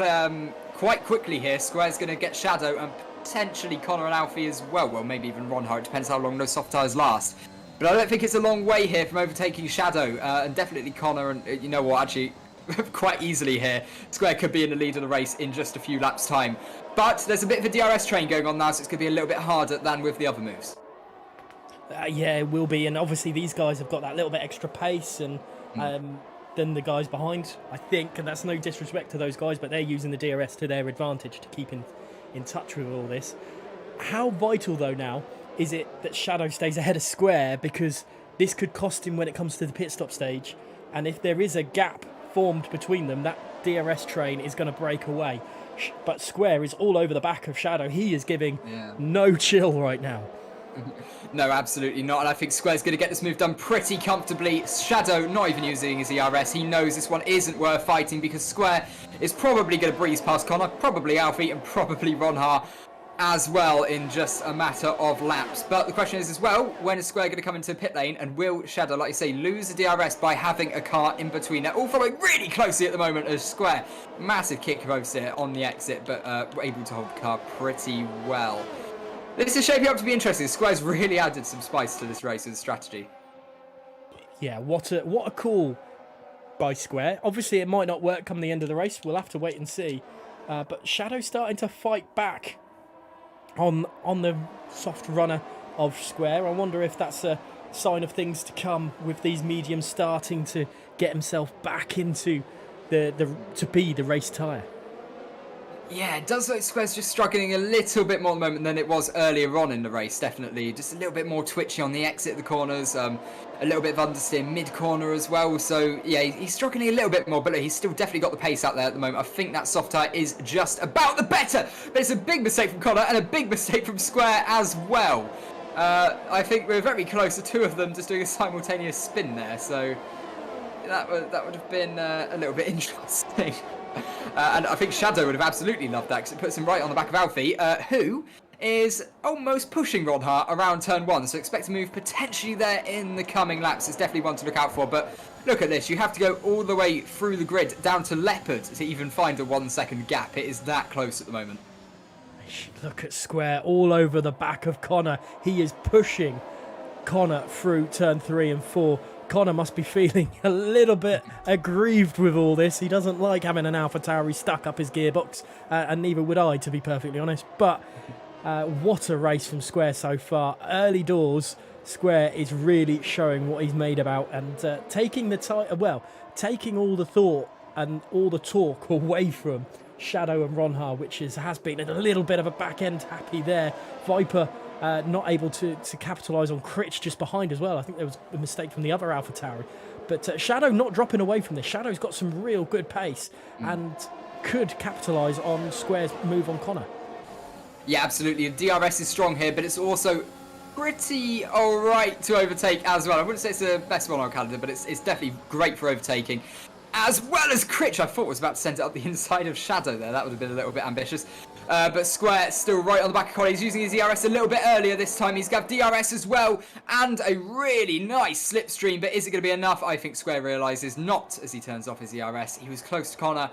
quite quickly here, Square's going to get Shadow and potentially Connor and Alfie as well. Well, maybe even Ronhard. It depends how long those soft tyres last. But I don't think it's a long way here from overtaking Shadow, and definitely Connor. And you know what, actually, quite easily here, Square could be in the lead of the race in just a few laps' time. But there's a bit of a DRS train going on now, so it's going to be a little bit harder than with the other moves. Yeah, it will be, and obviously these guys have got that little bit extra pace and than the guys behind, I think, and that's no disrespect to those guys, but they're using the DRS to their advantage to keep in touch with all this. How vital, though, now is it that Shadow stays ahead of Square, because this could cost him when it comes to the pit stop stage, and if there is a gap formed between them, that DRS train is going to break away. But Square is all over the back of Shadow. He is giving no chill right now. No, absolutely not. And I think Square's going to get this move done pretty comfortably. Shadow not even using his ERS. He knows this one isn't worth fighting because Square is probably going to breeze past Connor, probably Alfie, and probably Ronhar as well in just a matter of laps. But the question is as well, when is Square going to come into pit lane, and will Shadow, like you say, lose the DRS by having a car in between? They're all following really closely at the moment as Square, massive kick roast here on the exit, but able to hold the car pretty well. This is shaping up to be interesting. Square's really added some spice to this race with strategy. Yeah, what a call by Square. Obviously, it might not work come the end of the race. We'll have to wait and see. But Shadow's starting to fight back on the soft runner of Square. I wonder if that's a sign of things to come with these mediums starting to get himself back into to be the race tyre. Yeah, it does look like Square's just struggling a little bit more at the moment than it was earlier on in the race, definitely. Just a little bit more twitchy on the exit of the corners, a little bit of understeer mid-corner as well. So, yeah, he's struggling a little bit more, but look, he's still definitely got the pace out there at the moment. I think that soft tyre is just about the better. But it's a big mistake from Connor and a big mistake from Square as well. I think we're very close to two of them just doing a simultaneous spin there. So that would have been a little bit interesting. And I think Shadow would have absolutely loved that because it puts him right on the back of Alfie, who is almost pushing Ronhar around turn 1. So expect to move potentially there in the coming laps. It's definitely one to look out for. But look at this. You have to go all the way through the grid down to Leopard to even find a 1 second gap. It is that close at the moment. Look at Square all over the back of Connor. He is pushing Connor through turn 3 and 4. Connor must be feeling a little bit aggrieved with all this. He doesn't like having an AlphaTauri stuck up his gearbox, and neither would I, to be perfectly honest. But what a race from Square so far. Early doors, Square is really showing what he's made about, and taking all the thought and all the talk away from Shadow and Ronhar, which has been a little bit of a back end happy there. Viper not able to capitalise on Critch just behind as well. I think there was a mistake from the other AlphaTauri. But Shadow not dropping away from this. Shadow's got some real good pace and could capitalise on Square's move on Connor. Yeah, absolutely. The DRS is strong here, but it's also pretty alright to overtake as well. I wouldn't say it's the best one on calendar, but it's definitely great for overtaking. As well as Critch, I thought was about to send it up the inside of Shadow there. That would have been a little bit ambitious. But Square still right on the back of Connor. He's using his ERS a little bit earlier this time. He's got DRS as well. And a really nice slipstream. But is it going to be enough? I think Square realises not as he turns off his ERS. He was close to Connor,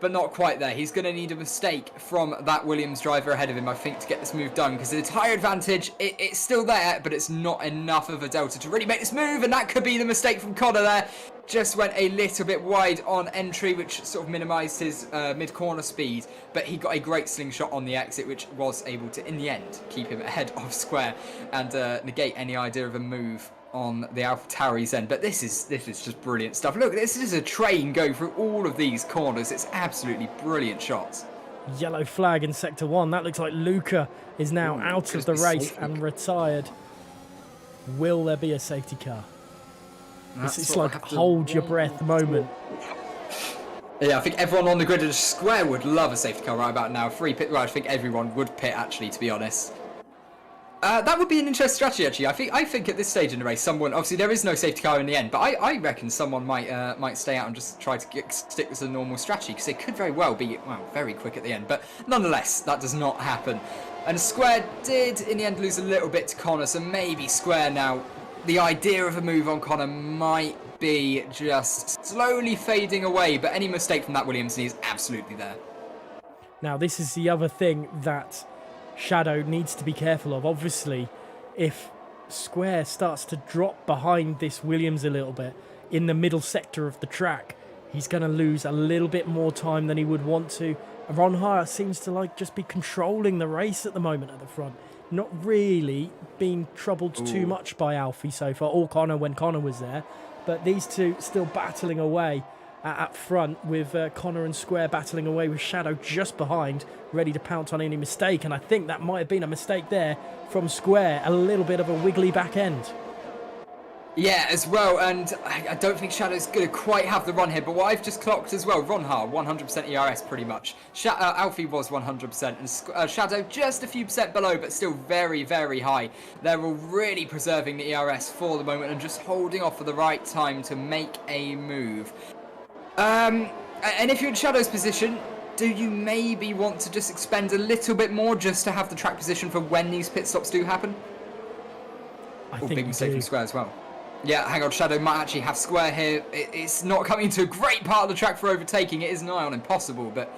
but not quite there. He's going to need a mistake from that Williams driver ahead of him, I think, to get this move done. Because the tyre advantage, it's still there, but it's not enough of a delta to really make this move. And that could be the mistake from Connor there. Just went a little bit wide on entry, which sort of minimised his mid-corner speed. But he got a great slingshot on the exit, which was able to, in the end, keep him ahead of Square and negate any idea of a move on the AlphaTauri's end. But this is just brilliant stuff. Look, this is a train going through all of these corners. It's absolutely brilliant shots. Yellow flag in Sector 1. That looks like Luca is now out of the race and retired. Will there be a safety car? It's like a hold your breath moment. Yeah, I think everyone on the grid of Square would love a safety car right about now. Free pit, well, I think everyone would pit, actually, to be honest. That would be an interesting strategy, actually. I think at this stage in the race, someone, obviously there is no safety car in the end, but I reckon someone might stay out and just try to stick with the normal strategy, because it could very well be, well, very quick at the end. But nonetheless, that does not happen. And Square did in the end lose a little bit to Connor, so maybe Square now, the idea of a move on Connor might be just slowly fading away, but any mistake from that Williamson is absolutely there. Now, this is the other thing that Shadow needs to be careful of. Obviously, if Square starts to drop behind this Williams a little bit in the middle sector of the track, he's going to lose a little bit more time than he would want to. Ron Hart seems to just be controlling the race at the moment at the front, not really being troubled too much by Alfie so far, or Connor when Connor was there, but these two still battling away at front, with Connor and Square battling away with Shadow just behind, ready to pounce on any mistake. And I think that might have been a mistake there from Square, a little bit of a wiggly back end. Yeah, as well, and I don't think Shadow's going to quite have the run here, but what I've just clocked as well, Ronhar, 100% ERS pretty much. Alfie was 100%, and Shadow just a few percent below, but still very, very high. They're all really preserving the ERS for the moment and just holding off for the right time to make a move. And if you're in Shadow's position, do you maybe want to just expend a little bit more just to have the track position for when these pit stops do happen? I think big mistake from Square as well. Yeah, hang on, Shadow might actually have Square here. It's not coming into a great part of the track for overtaking. It is nigh on impossible, but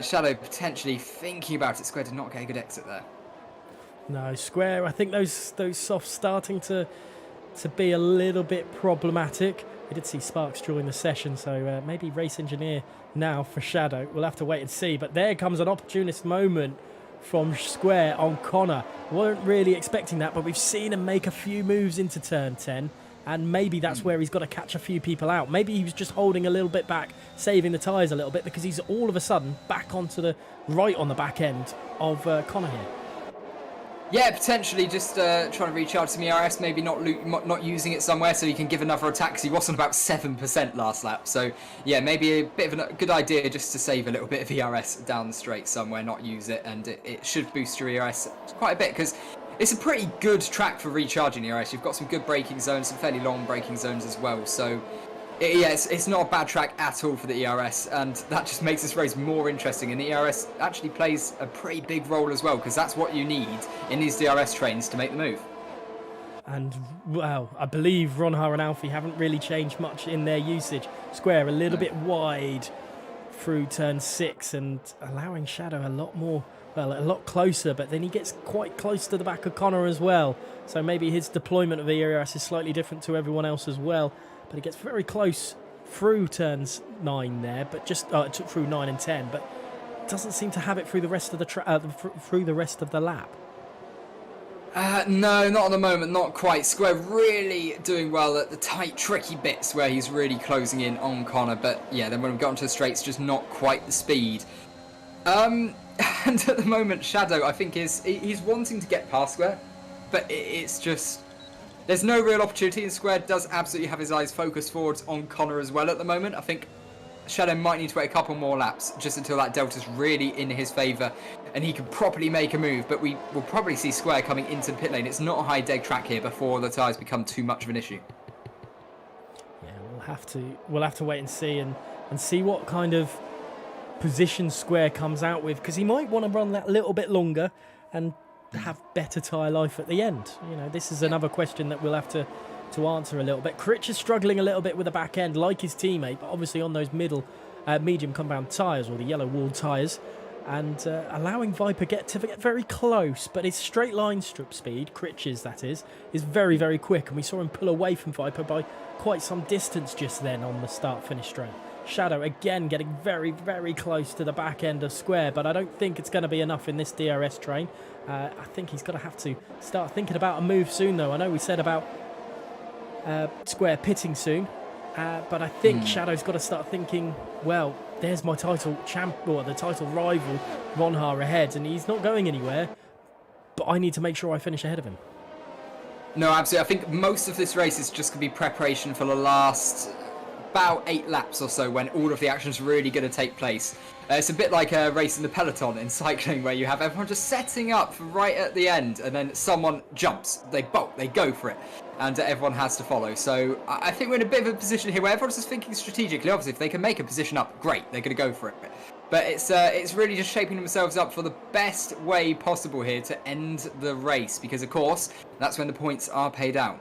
Shadow potentially thinking about it. Square did not get a good exit there. No, Square, I think those softs starting to be a little bit problematic. We did see Sparks during the session, so maybe race engineer now for Shadow. We'll have to wait and see, but there comes an opportunist moment from Square on Connor. Weren't really expecting that, but we've seen him make a few moves into turn 10, and maybe that's where he's got to catch a few people out. Maybe he was just holding a little bit back, saving the tyres a little bit, because he's all of a sudden back onto the right on the back end of Connor here. Yeah, potentially just trying to recharge some ERS, maybe not using it somewhere so you can give another attack, because he was on about 7% last lap. So, yeah, maybe a bit of a good idea just to save a little bit of ERS down the straight somewhere, not use it, and it should boost your ERS quite a bit, because it's a pretty good track for recharging ERS. You've got some good braking zones, some fairly long braking zones as well, so... yeah, it's not a bad track at all for the ERS, and that just makes this race more interesting. And the ERS actually plays a pretty big role as well, because that's what you need in these DRS trains to make the move. And, well, I believe Ronhar and Alfie haven't really changed much in their usage. Square a little bit wide through turn 6 and allowing Shadow a lot more, well, a lot closer, but then he gets quite close to the back of Connor as well. So maybe his deployment of ERS is slightly different to everyone else as well. But he gets very close through turns 9 there, but just through 9 and 10, but doesn't seem to have it through the rest of the through the rest of the lap. No, not at the moment, not quite. Square really doing well at the tight, tricky bits where he's really closing in on Connor, but yeah, then when we got onto the straights, just not quite the speed. And at the moment, Shadow, I think, he's wanting to get past Square, but it's just... There's no real opportunity, and Square does absolutely have his eyes focused forwards on Connor as well at the moment. I think Shadow might need to wait a couple more laps just until that delta's really in his favour and he can properly make a move, but we will probably see Square coming into the pit lane. It's not a high deg track here before the tyres become too much of an issue. Yeah, we'll have to wait and see what kind of position Square comes out with, because he might want to run that little bit longer and have better tyre life at the end. You know, this is another question that we'll have to answer a little bit. Critch is struggling a little bit with the back end, like his teammate, but obviously on those medium compound tyres, or the yellow walled tyres, and allowing Viper to get very close. But his straight line strip speed, Critch's that is very, very quick, and we saw him pull away from Viper by quite some distance just then on the start-finish straight. Shadow again getting very, very close to the back end of Square, but I don't think it's going to be enough in this DRS train. I think he's going to have to start thinking about a move soon, though. I know we said about Square pitting soon, but I think Shadow's got to start thinking, well, there's my title champ, or the title rival, Ronhar ahead, and he's not going anywhere, but I need to make sure I finish ahead of him. No, absolutely. I think most of this race is just going to be preparation for the last about 8 laps or so when all of the action's really going to take place. It's a bit like a race in the peloton in cycling where you have everyone just setting up for right at the end and then someone jumps, they bolt, they go for it, and everyone has to follow. So I think we're in a bit of a position here where everyone's just thinking strategically. Obviously, if they can make a position up, great, they're going to go for it. But it's really just shaping themselves up for the best way possible here to end the race, because of course that's when the points are paid out.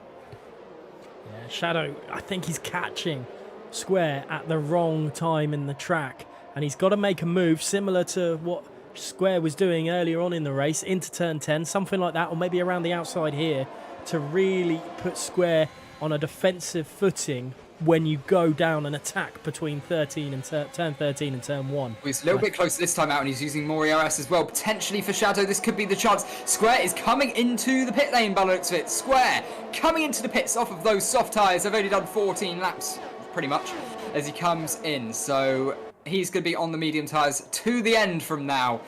Yeah, Shadow, I think he's catching Square at the wrong time in the track, and he's got to make a move similar to what Square was doing earlier on in the race into turn 10, something like that, or maybe around the outside here, to really put Square on a defensive footing when you go down an attack between 13 and turn 13 and turn 1. He's a little bit closer this time out, and he's using more ERS as well. Potentially for Shadow, this could be the chance. Square is coming into the pit lane by the looks of it. Square coming into the pits off of those soft tyres. They've only done 14 laps, pretty much, as he comes in. So he's going to be on the medium tyres to the end from now.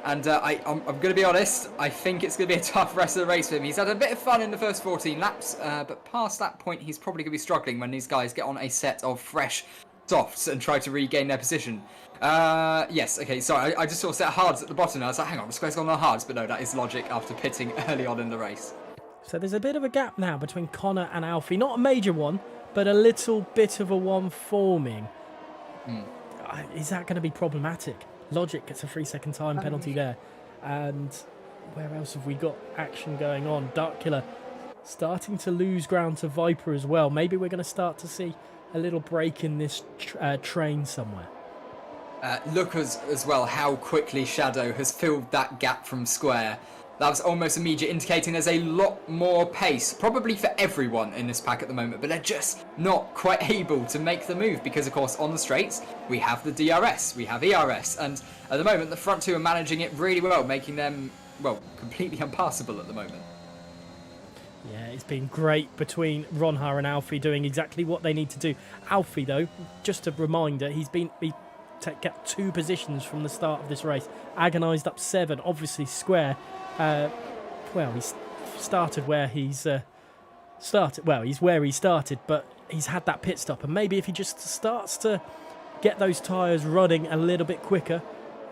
And I'm going to be honest, I think it's going to be a tough rest of the race for him. He's had a bit of fun in the first 14 laps, but past that point, he's probably going to be struggling when these guys get on a set of fresh softs and try to regain their position. Yes, okay, sorry, I just saw a set of hards at the bottom. And I was like, hang on, Square's gone on hards, but no, that is logic after pitting early on in the race. So there's a bit of a gap now between Connor and Alfie. Not a major one, but a little bit of a one forming. Is that going to be problematic? Logic gets a 3-second time penalty there. And where else have we got action going on? Dark Killer starting to lose ground to Viper as well. Maybe we're going to start to see a little break in this train somewhere. Look as well how quickly Shadow has filled that gap from Square. That was almost immediate, indicating there's a lot more pace, probably for everyone in this pack at the moment, but they're just not quite able to make the move because, of course, on the straights, we have the DRS, we have ERS, and at the moment, the front two are managing it really well, making them, well, completely unpassable at the moment. Yeah, it's been great between Ronha and Alfie doing exactly what they need to do. Alfie, though, just a reminder, he kept 2 positions from the start of this race, agonised up 7, obviously Square. Well, he's started where he's he's where he started, but he's had that pit stop, and maybe if he just starts to get those tyres running a little bit quicker,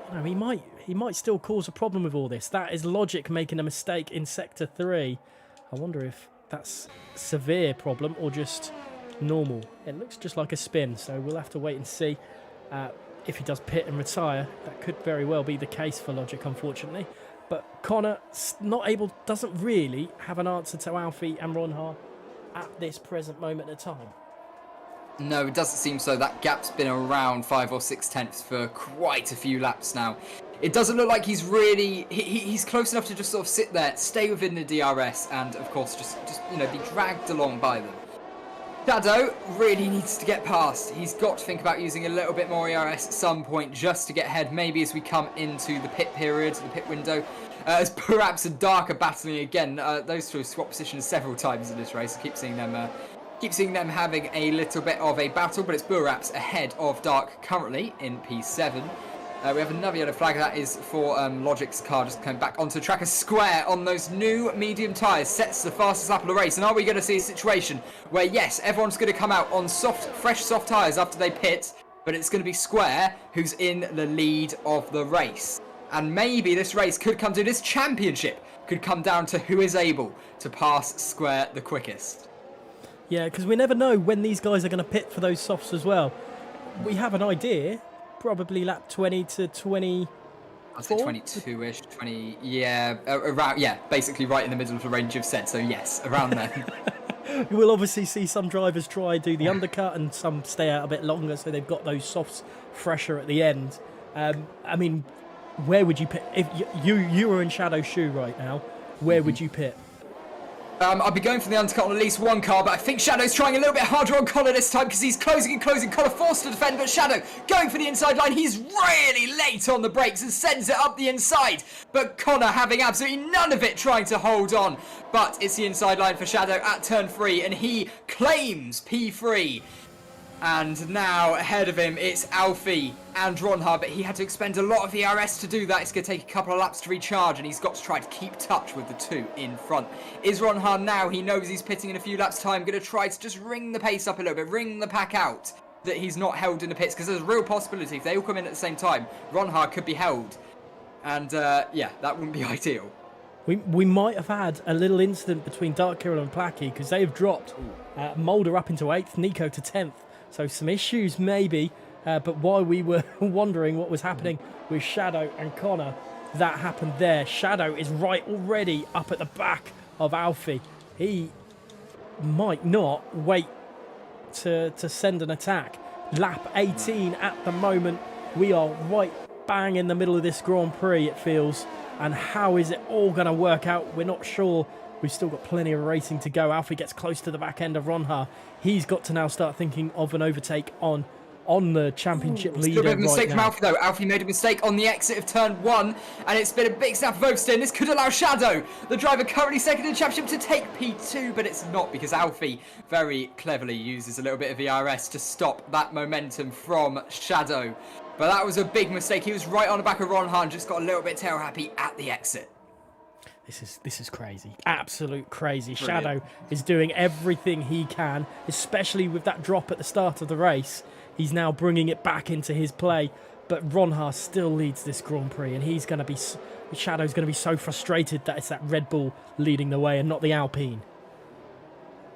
you know, he might still cause a problem with all this. That is Logic making a mistake in sector 3. I wonder if that's a severe problem or just normal. It looks just like a spin, so we'll have to wait and see. If he does pit and retire, that could very well be the case for Logic, unfortunately. But Connor doesn't really have an answer to Alfie and Ronha at this present moment in time. No, it doesn't seem so. That gap's been around 5 or 6 tenths for quite a few laps now. It doesn't look like he's really... He's close enough to just sort of sit there, stay within the DRS, and of course just you know, be dragged along by them. Shadow really needs to get past. He's got to think about using a little bit more ERS at some point just to get ahead, maybe as we come into the pit period, the pit window. As perhaps a Dark are battling again. Those two have swapped positions several times in this race. I keep seeing them having a little bit of a battle, but it's Buraps ahead of Dark currently in P7. We have another yellow flag. That is for Logic's car just coming back onto the track. A Square on those new medium tyres sets the fastest lap of the race. And are we going to see a situation where, yes, everyone's going to come out on fresh soft tyres after they pit, but it's going to be Square who's in the lead of the race. And maybe this race could come to this championship could come down to who is able to pass Square the quickest. Yeah, because we never know when these guys are going to pit for those softs as well. We have an idea. Probably lap 20 to 20. I'd say 22-ish, 20, yeah, around, yeah, basically right in the middle of the range you've said, so yes, around then. We'll obviously see some drivers try do the undercut and some stay out a bit longer, so they've got those softs fresher at the end. I mean, where would you pit? If you were in Shadow Shoe right now, where would you pit? I'd be going for the undercut on at least one car, but I think Shadow's trying a little bit harder on Connor this time because he's closing and closing. Connor forced to defend, but Shadow going for the inside line. He's really late on the brakes and sends it up the inside. But Connor having absolutely none of it trying to hold on. But it's the inside line for Shadow at turn 3, and he claims P3. And now ahead of him it's Alfie and Ronha, but he had to expend a lot of ERS to do that. It's going to take a couple of laps to recharge, and he's got to try to keep touch with the two in front. Is Ronha now? He knows he's pitting in a few laps' time, going to try to just ring the pace up a little bit, ring the pack out. that he's not held in the pits, because there's a real possibility if they all come in at the same time, Ronha could be held. And yeah, that wouldn't be ideal. We might have had a little incident between Dark Kirill and Placky, because they have dropped Mulder up into 8th, Nico to 10th. So some issues maybe, but while we were wondering what was happening with Shadow and Connor, that happened there. Shadow is right already up at the back of Alfie. He might not wait to send an attack. Lap 18 at the moment. We are right bang in the middle of this Grand Prix, it feels. And how is it all going to work out? We're not sure. We've still got plenty of racing to go. Alfie gets close to the back end of Ronha. He's got to now start thinking of an overtake on the championship leader. Still a bit of a mistake right from Alfie though. Alfie made a mistake on the exit of turn 1, and it's been a big snap of oversteer. This could allow Shadow, the driver currently second in the championship, to take P2, but it's not, because Alfie very cleverly uses a little bit of ERS to stop that momentum from Shadow. But that was a big mistake. He was right on the back of Ronha and just got a little bit tail happy at the exit. This is crazy. Absolute crazy. Brilliant. Shadow is doing everything he can, especially with that drop at the start of the race. He's now bringing it back into his play, but Ronha still leads this Grand Prix, and he's going to be... Shadow's going to be so frustrated that it's that Red Bull leading the way and not the Alpine.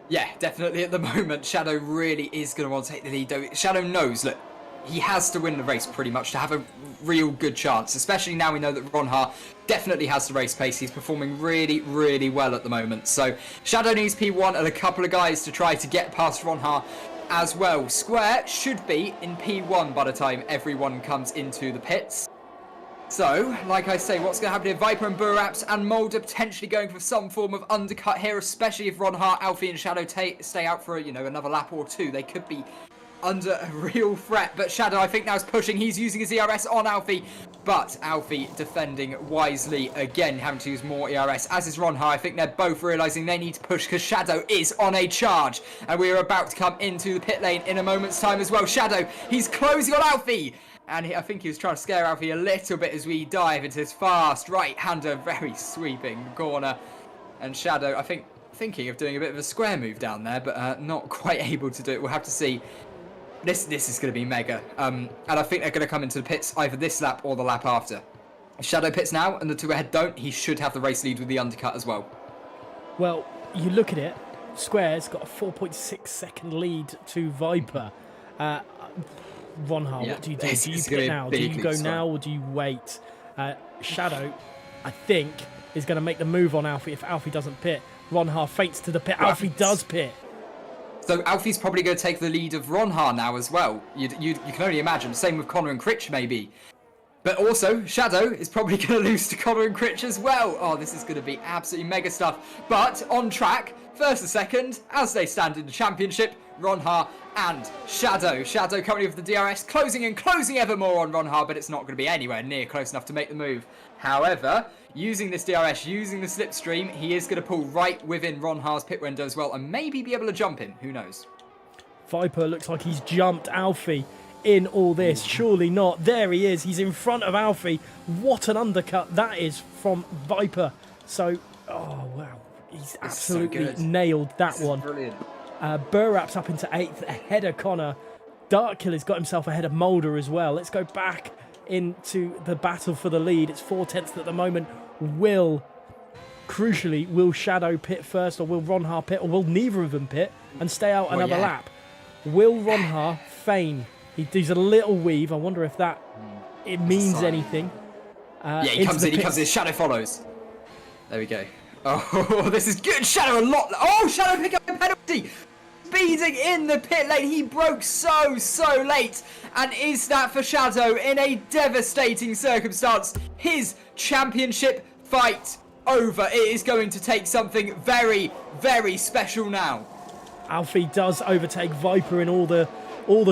Yeah, definitely at the moment, Shadow really is going to want to take the lead, though. Shadow knows, look, he has to win the race pretty much to have a real good chance, especially now we know that Ronha definitely has the race pace. He's performing really, really well at the moment. So Shadow needs P1 and a couple of guys to try to get past Ronha as well. Square should be in P1 by the time everyone comes into the pits. So, like I say, what's going to happen here? Viper and Buraps and Mulder potentially going for some form of undercut here, especially if Ronha, Alfie and Shadow stay out for, another lap or two. They could be under a real threat, but Shadow I think now is pushing. He's using his ERS on Alfie, but Alfie defending wisely again, having to use more ERS, as is Ronha. I think they're both realising they need to push because Shadow is on a charge, and we are about to come into the pit lane in a moment's time as well. Shadow, he's closing on Alfie, and I think he was trying to scare Alfie a little bit as we dive into his fast right-hander, very sweeping corner, and Shadow I think thinking of doing a bit of a square move down there, but not quite able to do it. We'll have to see. This is going to be mega, and I think they're going to come into the pits either this lap or the lap after. If Shadow pits now and the two ahead don't, he should have the race lead with the undercut as well. Well, you look at it, Square's got a 4.6 second lead to Viper. Ronha, what do you do? Do you pit now? Do you go now or do you wait? Shadow, I think, is going to make the move on Alfie if Alfie doesn't pit. Ronha faints to the pit. Alfie does pit. So Alfie's probably going to take the lead of Ronha now as well. You can only imagine. Same with Connor and Critch maybe. But also, Shadow is probably going to lose to Connor and Critch as well. Oh, this is going to be absolutely mega stuff. But on track, first and second, as they stand in the championship, Ronha and Shadow. Shadow currently with the DRS, closing and closing ever more on Ronha, but it's not going to be anywhere near close enough to make the move. However, using this DRS, using the slipstream, he is going to pull right within Ronha's pit window as well, and maybe be able to jump him. Who knows? Viper looks like he's jumped Alfie in all this. Surely not. There he is. He's in front of Alfie. What an undercut that is from Viper. So, oh wow, he's absolutely nailed that one. Brilliant. Buraps up into 8th ahead of Connor. Darkkiller's got himself ahead of Mulder as well. Let's go back into the battle for the lead. It's 4/10 at the moment. Crucially, will Shadow pit first, or will Ronha pit, or will neither of them pit and stay out another lap? Will Ronha feign? He does a little weave. I wonder if that it means anything. Yeah, he comes in. Shadow follows. There we go. Oh, this is good. Shadow a lot. Oh, Shadow pick up a penalty. Speeding in the pit lane. He broke so late. And is that for Shadow in a devastating circumstance? His championship fight over. It is going to take something very, very special now. Alfie does overtake Viper in all the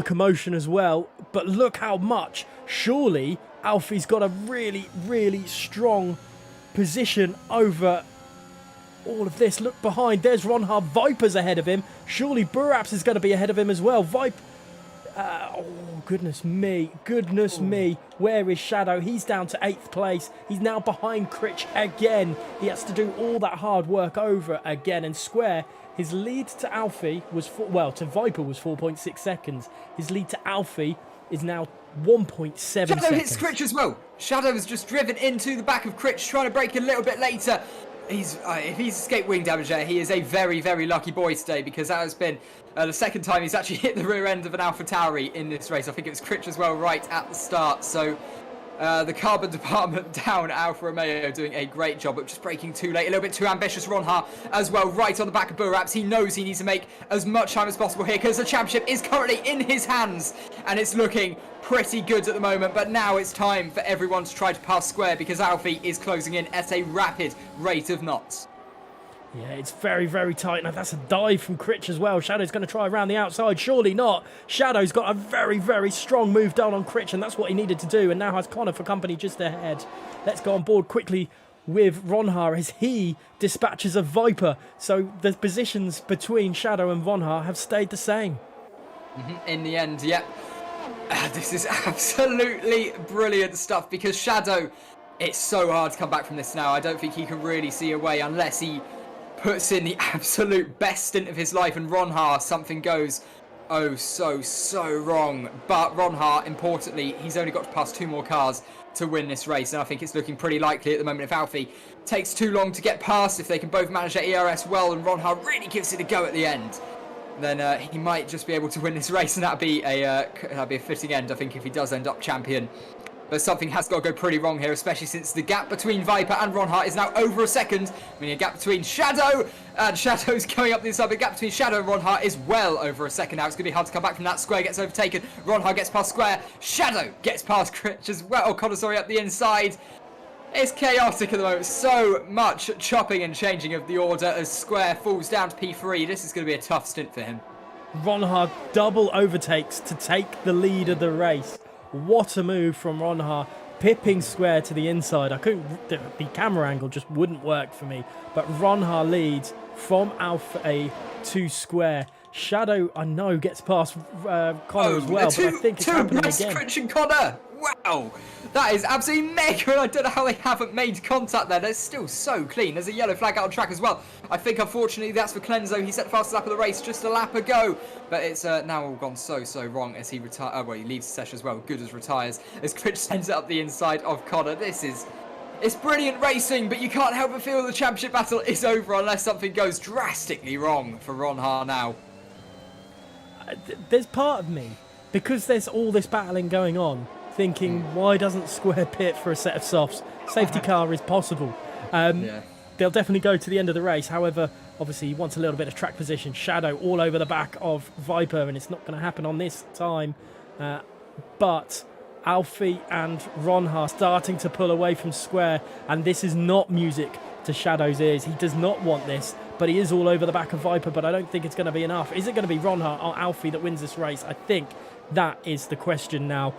commotion as well. But look how much. Surely Alfie's got a really, really strong position over all of this. Look behind. There's Ronha. Viper's ahead of him. Surely Buraps is going to be ahead of him as well. Oh, goodness me. Goodness me. Where is Shadow? He's down to 8th place. He's now behind Critch again. He has to do all that hard work over again. And Square, his lead to Alfie was, to Viper was 4.6 seconds. His lead to Alfie is now 1.7 seconds. Shadow hits Critch as well. Shadow has just driven into the back of Critch, trying to break a little bit later. If he's escaped wing damage there, he is a very, very lucky boy today, because that has been the second time he's actually hit the rear end of an Alpha Tauri in this race. I think it was Critch as well right at the start. So the carbon department down, Alfa Romeo doing a great job, but just braking too late. A little bit too ambitious, Ronha as well, right on the back of Buraps. He knows he needs to make as much time as possible here, because the championship is currently in his hands, and it's looking pretty good at the moment. But now it's time for everyone to try to pass Square, because Alfie is closing in at a rapid rate of knots. Yeah, it's very, very tight. Now, that's a dive from Critch as well. Shadow's going to try around the outside. Surely not. Shadow's got a very, very strong move down on Critch, and that's what he needed to do. And now has Connor for company just ahead. Let's go on board quickly with Ronha as he dispatches a Viper. So the positions between Shadow and Ronha have stayed the same. In the end, yep. This is absolutely brilliant stuff, because Shadow, it's so hard to come back from this now. I don't think he can really see a way unless he puts in the absolute best stint of his life, and Ronha, something goes so wrong. But Ronha, importantly, he's only got to pass 2 more cars to win this race, and I think it's looking pretty likely at the moment. If Alfie takes too long to get past, if they can both manage their ERS well, and Ronha really gives it a go at the end, then he might just be able to win this race, and that'd be a fitting end, I think, if he does end up champion. But something has got to go pretty wrong here, especially since the gap between Viper and Ronha is now over a second. Meaning a gap between Shadow and Shadow's going up the inside. The gap between Shadow and Ronha is well over a second now. It's going to be hard to come back from that. Square gets overtaken. Ronha gets past Square. Shadow gets past Critch as well. Connor, sorry, up the inside. It's chaotic at the moment. So much chopping and changing of the order as Square falls down to P3. This is going to be a tough stint for him. Ronha double overtakes to take the lead of the race. What a move from Ronha, pipping Square to the inside. The camera angle just wouldn't work for me. But Ronha leads from Alpha to Square. Shadow, I know, gets past Connor as well, but I think it's happening again. Critch and Connor! Wow! That is absolutely mega, and I don't know how they haven't made contact there. They're still so clean. There's a yellow flag out on track as well. I think, unfortunately, that's for Clenzo. He set the fastest lap of the race just a lap ago. But it's now all gone so wrong as he retires. Well, he leaves the session as well. Good as retires. As Critch sends it up the inside of Connor. It's brilliant racing, but you can't help but feel the championship battle is over unless something goes drastically wrong for Ronha now. There's part of me, because there's all this battling going on, thinking, why doesn't Square pit for a set of softs? Safety car is possible. Yeah. They'll definitely go to the end of the race. However, obviously, he wants a little bit of track position. Shadow all over the back of Viper, and it's not going to happen on this time. But Alfie and Ronha starting to pull away from Square, and this is not music to Shadow's ears. He does not want this, but he is all over the back of Viper, but I don't think it's going to be enough. Is it going to be Ronha or Alfie that wins this race? I think that is the question now.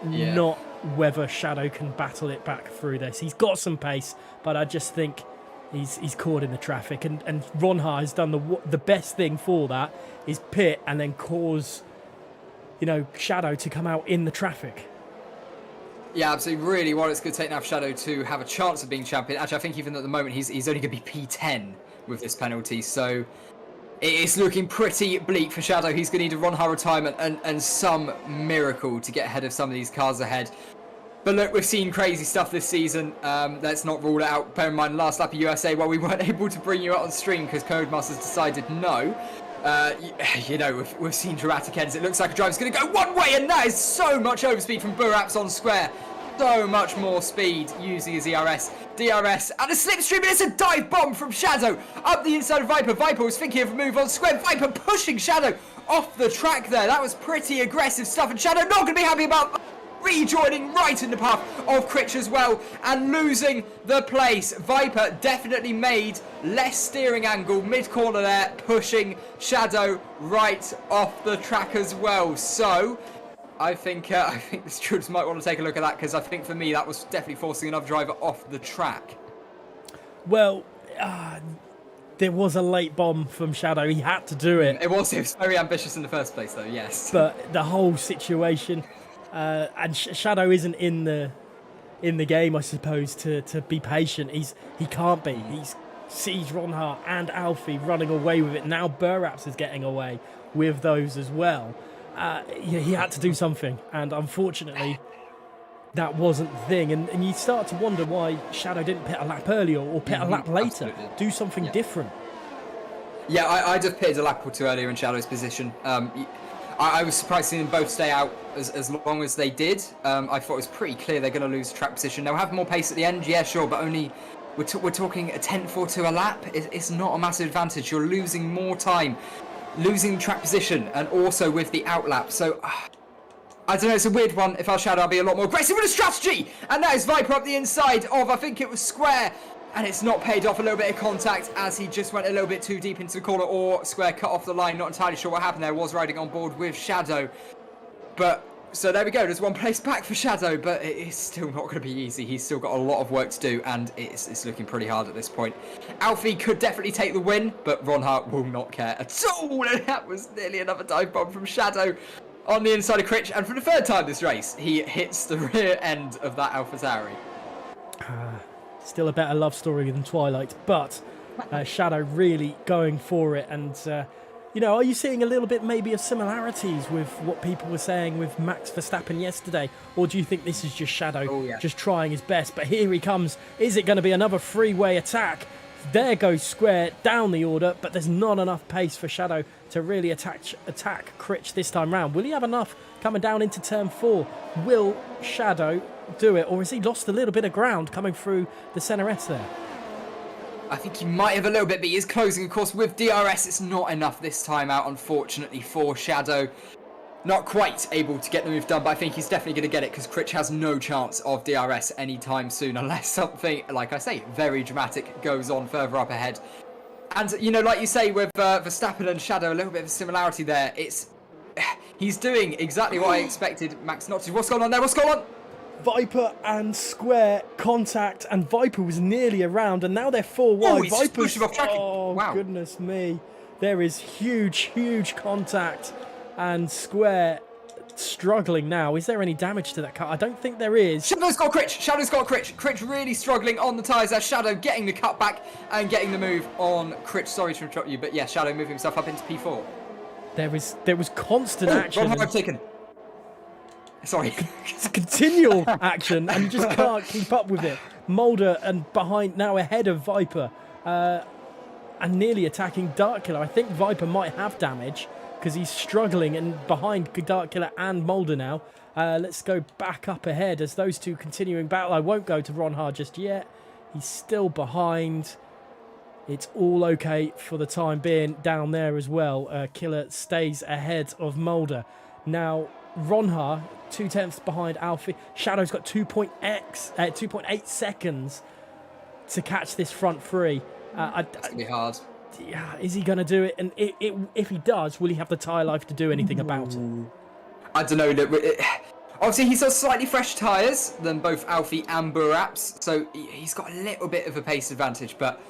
Yeah. Not whether Shadow can battle it back through this. He's got some pace, but I just think he's caught in the traffic, and Ronha has done the best thing for that is pit and then cause Shadow to come out in the traffic. Yeah, absolutely. Really, what it's going to take now for Shadow to have a chance of being champion. Actually, I think even at the moment he's only going to be P10 with this penalty, so it's looking pretty bleak for Shadow. He's going to need a Ronha retirement and some miracle to get ahead of some of these cars ahead. But look, we've seen crazy stuff this season. Let's not rule it out. Bear in mind, last lap of USA, well, we weren't able to bring you out on stream because Codemasters decided no. We've seen dramatic ends. It looks like a driver's going to go one way, and that is so much overspeed from Buraps on Square. So much more speed using his ERS, DRS, and a slipstream, and it's a dive bomb from Shadow up the inside of Viper. Viper was thinking of a move on Square. Viper pushing Shadow off the track there. That was pretty aggressive stuff, and Shadow not going to be happy about rejoining right in the path of Critch as well and losing the place. Viper definitely made less steering angle mid-corner there, pushing Shadow right off the track as well. So I think the stewards might want to take a look at that, because I think for me that was definitely forcing another driver off the track. Well, there was a late bomb from Shadow. He had to do it. It was very ambitious in the first place, though. Yes. But the whole situation, and Shadow isn't in the game, I suppose, to be patient. He can't be. He sees Ronhar and Alfie running away with it. Now Burraps is getting away with those as well. He had to do something, and unfortunately, that wasn't the thing. And you start to wonder why Shadow didn't pit a lap earlier or pit a lap later. Absolutely. Do something different. Yeah, I just pitted a lap or two earlier in Shadow's position. I was surprised seeing them both stay out as long as they did. I thought it was pretty clear they're going to lose track position. They'll have more pace at the end, yeah, sure, but only we're talking a tenth or two a lap. It's not a massive advantage. You're losing more time, losing track position, and also with the outlap. So I don't know. It's a weird one. If I was Shadow, I'd be a lot more aggressive with a strategy. And that is Viper up the inside of, I think it was Square. And it's not paid off. A little bit of contact as he just went a little bit too deep into the corner, or Square cut off the line. Not entirely sure what happened there. Was riding on board with Shadow. But, so there we go. There's one place back for Shadow, but it's still not going to be easy. He's still got a lot of work to do, and it's looking pretty hard at this point. Alfie could definitely take the win, but Ronhart will not care at all. And that was nearly another dive bomb from Shadow on the inside of Critch. And for the third time this race, he hits the rear end of that AlphaTauri. Still a better love story than Twilight, but Shadow really going for it. And, are you seeing a little bit maybe of similarities with what people were saying with Max Verstappen yesterday? Or do you think this is just Shadow just trying his best? But here he comes. Is it going to be another freeway attack? There goes Square down the order, but there's not enough pace for Shadow to really attack Critch this time round. Will he have enough coming down into turn 4? Will Shadow do it, or has he lost a little bit of ground coming through the centre S there? I think he might have a little bit, but he is closing, of course, with DRS. It's not enough this time out, unfortunately, for Shadow. Not quite able to get the move done, but I think he's definitely going to get it, because Critch has no chance of DRS anytime soon, unless something, like I say, very dramatic goes on further up ahead. And, like you say, with Verstappen and Shadow, a little bit of a similarity there. He's doing exactly what I expected Max not to. What's going on there? What's going on? Viper and Square contact, and Viper was nearly around, and now they're 4 wide. He's just pushed him off track. Wow. Goodness me. There is huge contact, and Square struggling now. Is there any damage to that car? I don't think there is. Shadow's got Critch. Shadow's got Critch. Critch really struggling on the tyres there. Shadow getting the cutback and getting the move on Critch. Sorry to interrupt you, but yeah, Shadow moving himself up into P4. There was constant action. Wrong taken. Sorry. It's continual action, and you just can't keep up with it. Mulder and behind, now ahead of Viper, and nearly attacking Darkkiller. I think Viper might have damage because he's struggling and behind Darkkiller and Mulder now. Let's go back up ahead as those two continuing battle. I won't go to Ronhar just yet. He's still behind. It's all okay for the time being down there as well. Killer stays ahead of Mulder. Now, Ronhar, 0.2 behind Alfie. Shadow's got 2.8 seconds to catch this front three. It's going to be hard. Yeah, is he going to do it? And if he does, will he have the tyre life to do anything about it? I don't know. Obviously, he's got slightly fresh tyres than both Alfie and Burraps, so he's got a little bit of a pace advantage, but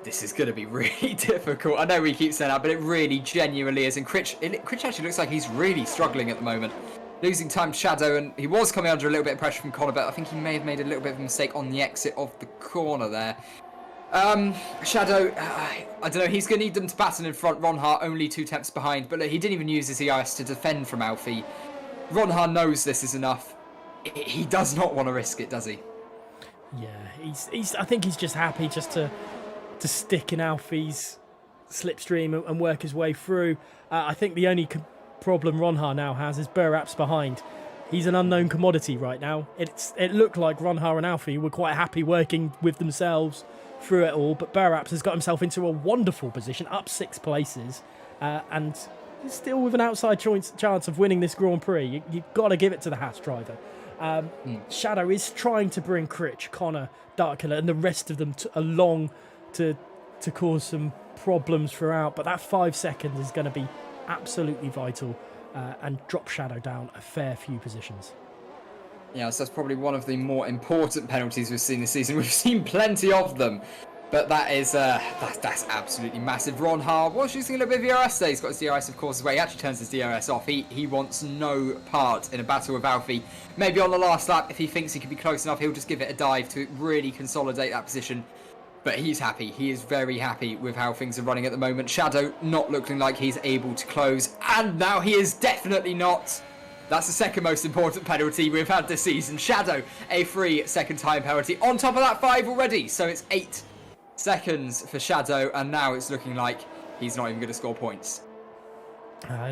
this is going to be really difficult. I know we keep saying that, but it really genuinely is. And Critch actually looks like he's really struggling at the moment. Losing time to Shadow, and he was coming under a little bit of pressure from Connor, but I think he may have made a little bit of a mistake on the exit of the corner there. Shadow, I don't know, he's going to need them to battle in front. Ronhar only 2 tenths behind, but look, he didn't even use his EIS to defend from Alfie. Ronhar knows this is enough. He does not want to risk it, does he? Yeah, I think he's just happy just to stick in Alfie's slipstream and work his way through. I think the only problem Ronhar now has is Burraps behind. He's an unknown commodity right now. It looked like Ronhar and Alfie were quite happy working with themselves through it all, but Burraps has got himself into a wonderful position, up 6 places, and still with an outside chance of winning this Grand Prix. You've got to give it to the Haas driver. Shadow is trying to bring Critch, Connor, Darkkiller, and the rest of them along to cause some problems throughout, but that 5 seconds is going to be absolutely vital and drop Shadow down a fair few positions. Yeah, so that's probably one of the more important penalties we've seen this season. We've seen plenty of them. But that is that's absolutely massive. Ron Har was using a little bit of DRS today. He's got his DRS, of course, as well. He actually turns his DRS off. He wants no part in a battle with Alfie. Maybe on the last lap, if he thinks he could be close enough, he'll just give it a dive to really consolidate that position. But he's happy. He is very happy with how things are running at the moment. Shadow not looking like he's able to close. And now he is definitely not. That's the second most important penalty we've had this season. Shadow, a 3-second time penalty. On top of that, 5 already. So it's 8 seconds for Shadow. And now it's looking like he's not even going to score points.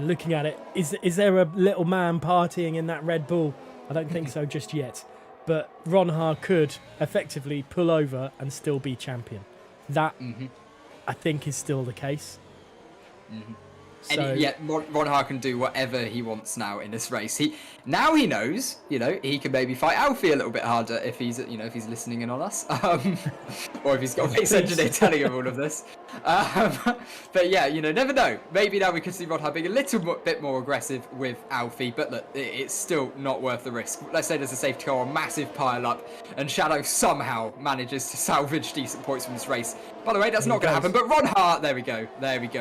Looking at it, is there a little man partying in that Red Bull? I don't think so just yet. But Ron Har could effectively pull over and still be champion. That, I think, is still the case. So, and Ron Har can do whatever he wants now in this race. Now he knows, he can maybe fight Alfie a little bit harder if he's, if he's listening in on us, or if he's got a race engineer telling him all of this. But yeah, never know. Maybe now we could see Ron Har being a little bit more aggressive with Alfie, but look, it's still not worth the risk. Let's say there's a safety car, a massive pile up, and Shadow somehow manages to salvage decent points from this race. By the way, that's not going to happen. But Ron Har, there we go.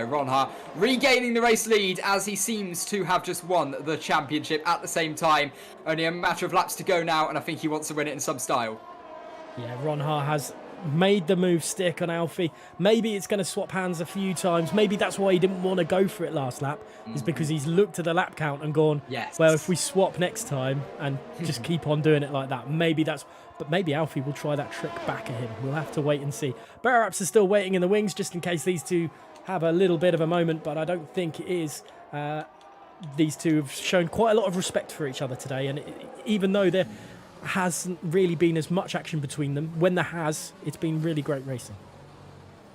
Ron Har regaining the race lead as he seems to have just won the championship at the same time. Only a matter of laps to go now, and I think he wants to win it in some style. Yeah, Ron Har has made the move stick on Alfie. Maybe it's going to swap hands a few times. Maybe that's why he didn't want to go for it last lap, is because he's looked at the lap count and gone, yes, well, if we swap next time and just keep on doing it like that, but maybe Alfie will try that trick back at him. We'll have to wait and see. Barraps is still waiting in the wings just in case these two have a little bit of a moment, but I don't think it is. These two have shown quite a lot of respect for each other today, and even though there hasn't really been as much action between them, when there has, it's been really great racing.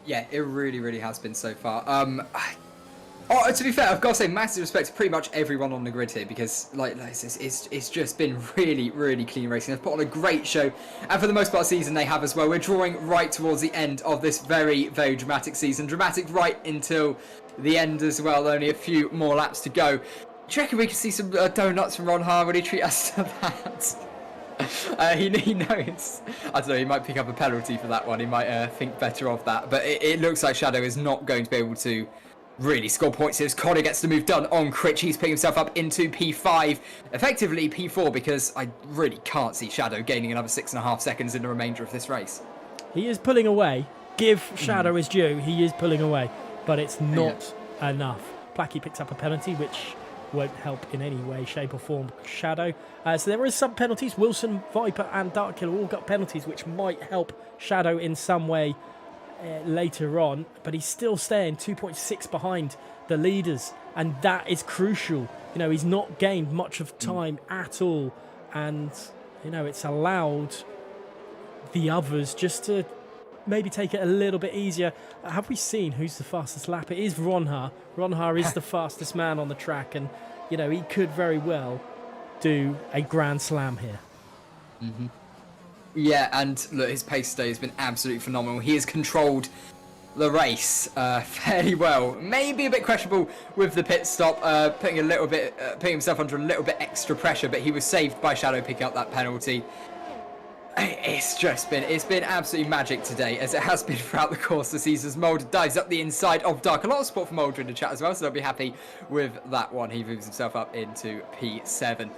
Yeah, it really, really has been so far. To be fair, I've got to say massive respect to pretty much everyone on the grid here, because it's just been really, really clean racing. They've put on a great show, and for the most part, season they have as well. We're drawing right towards the end of this very, very dramatic season. Dramatic right until the end as well. Only a few more laps to go. Do you reckon we could see some donuts from Ron Har when he treat us to that? He knows. I don't know, he might pick up a penalty for that one. He might think better of that. But it looks like Shadow is not going to be able to really score points here. Connor gets the move done on Critch. He's picking himself up into P5. Effectively P4, because I really can't see Shadow gaining another 6.5 seconds in the remainder of this race. He is pulling away. Give Shadow his due. He is pulling away. But it's not enough. Placky picks up a penalty, which won't help in any way, shape or form Shadow. So there is some penalties. Wilson, Viper and Darkkiller all got penalties, which might help Shadow in some way later on. But he's still staying 2.6 behind the leaders. And that is crucial. He's not gained much of time at all. And, it's allowed the others just to maybe take it a little bit easier. Have we seen who's the fastest lap? It is Ron Har. Ron Har is the fastest man on the track, and he could very well do a grand slam here. Yeah, and look, his pace today has been absolutely phenomenal. He has controlled the race fairly well. Maybe a bit questionable with the pit stop, putting himself under a little bit extra pressure, but he was saved by Shadow picking up that penalty. It's been absolutely magic today, as it has been throughout the course of the season. As Mulder dives up the inside of Dark. A lot of support from Mulder in the chat as well, so they'll be happy with that one. He moves himself up into P7.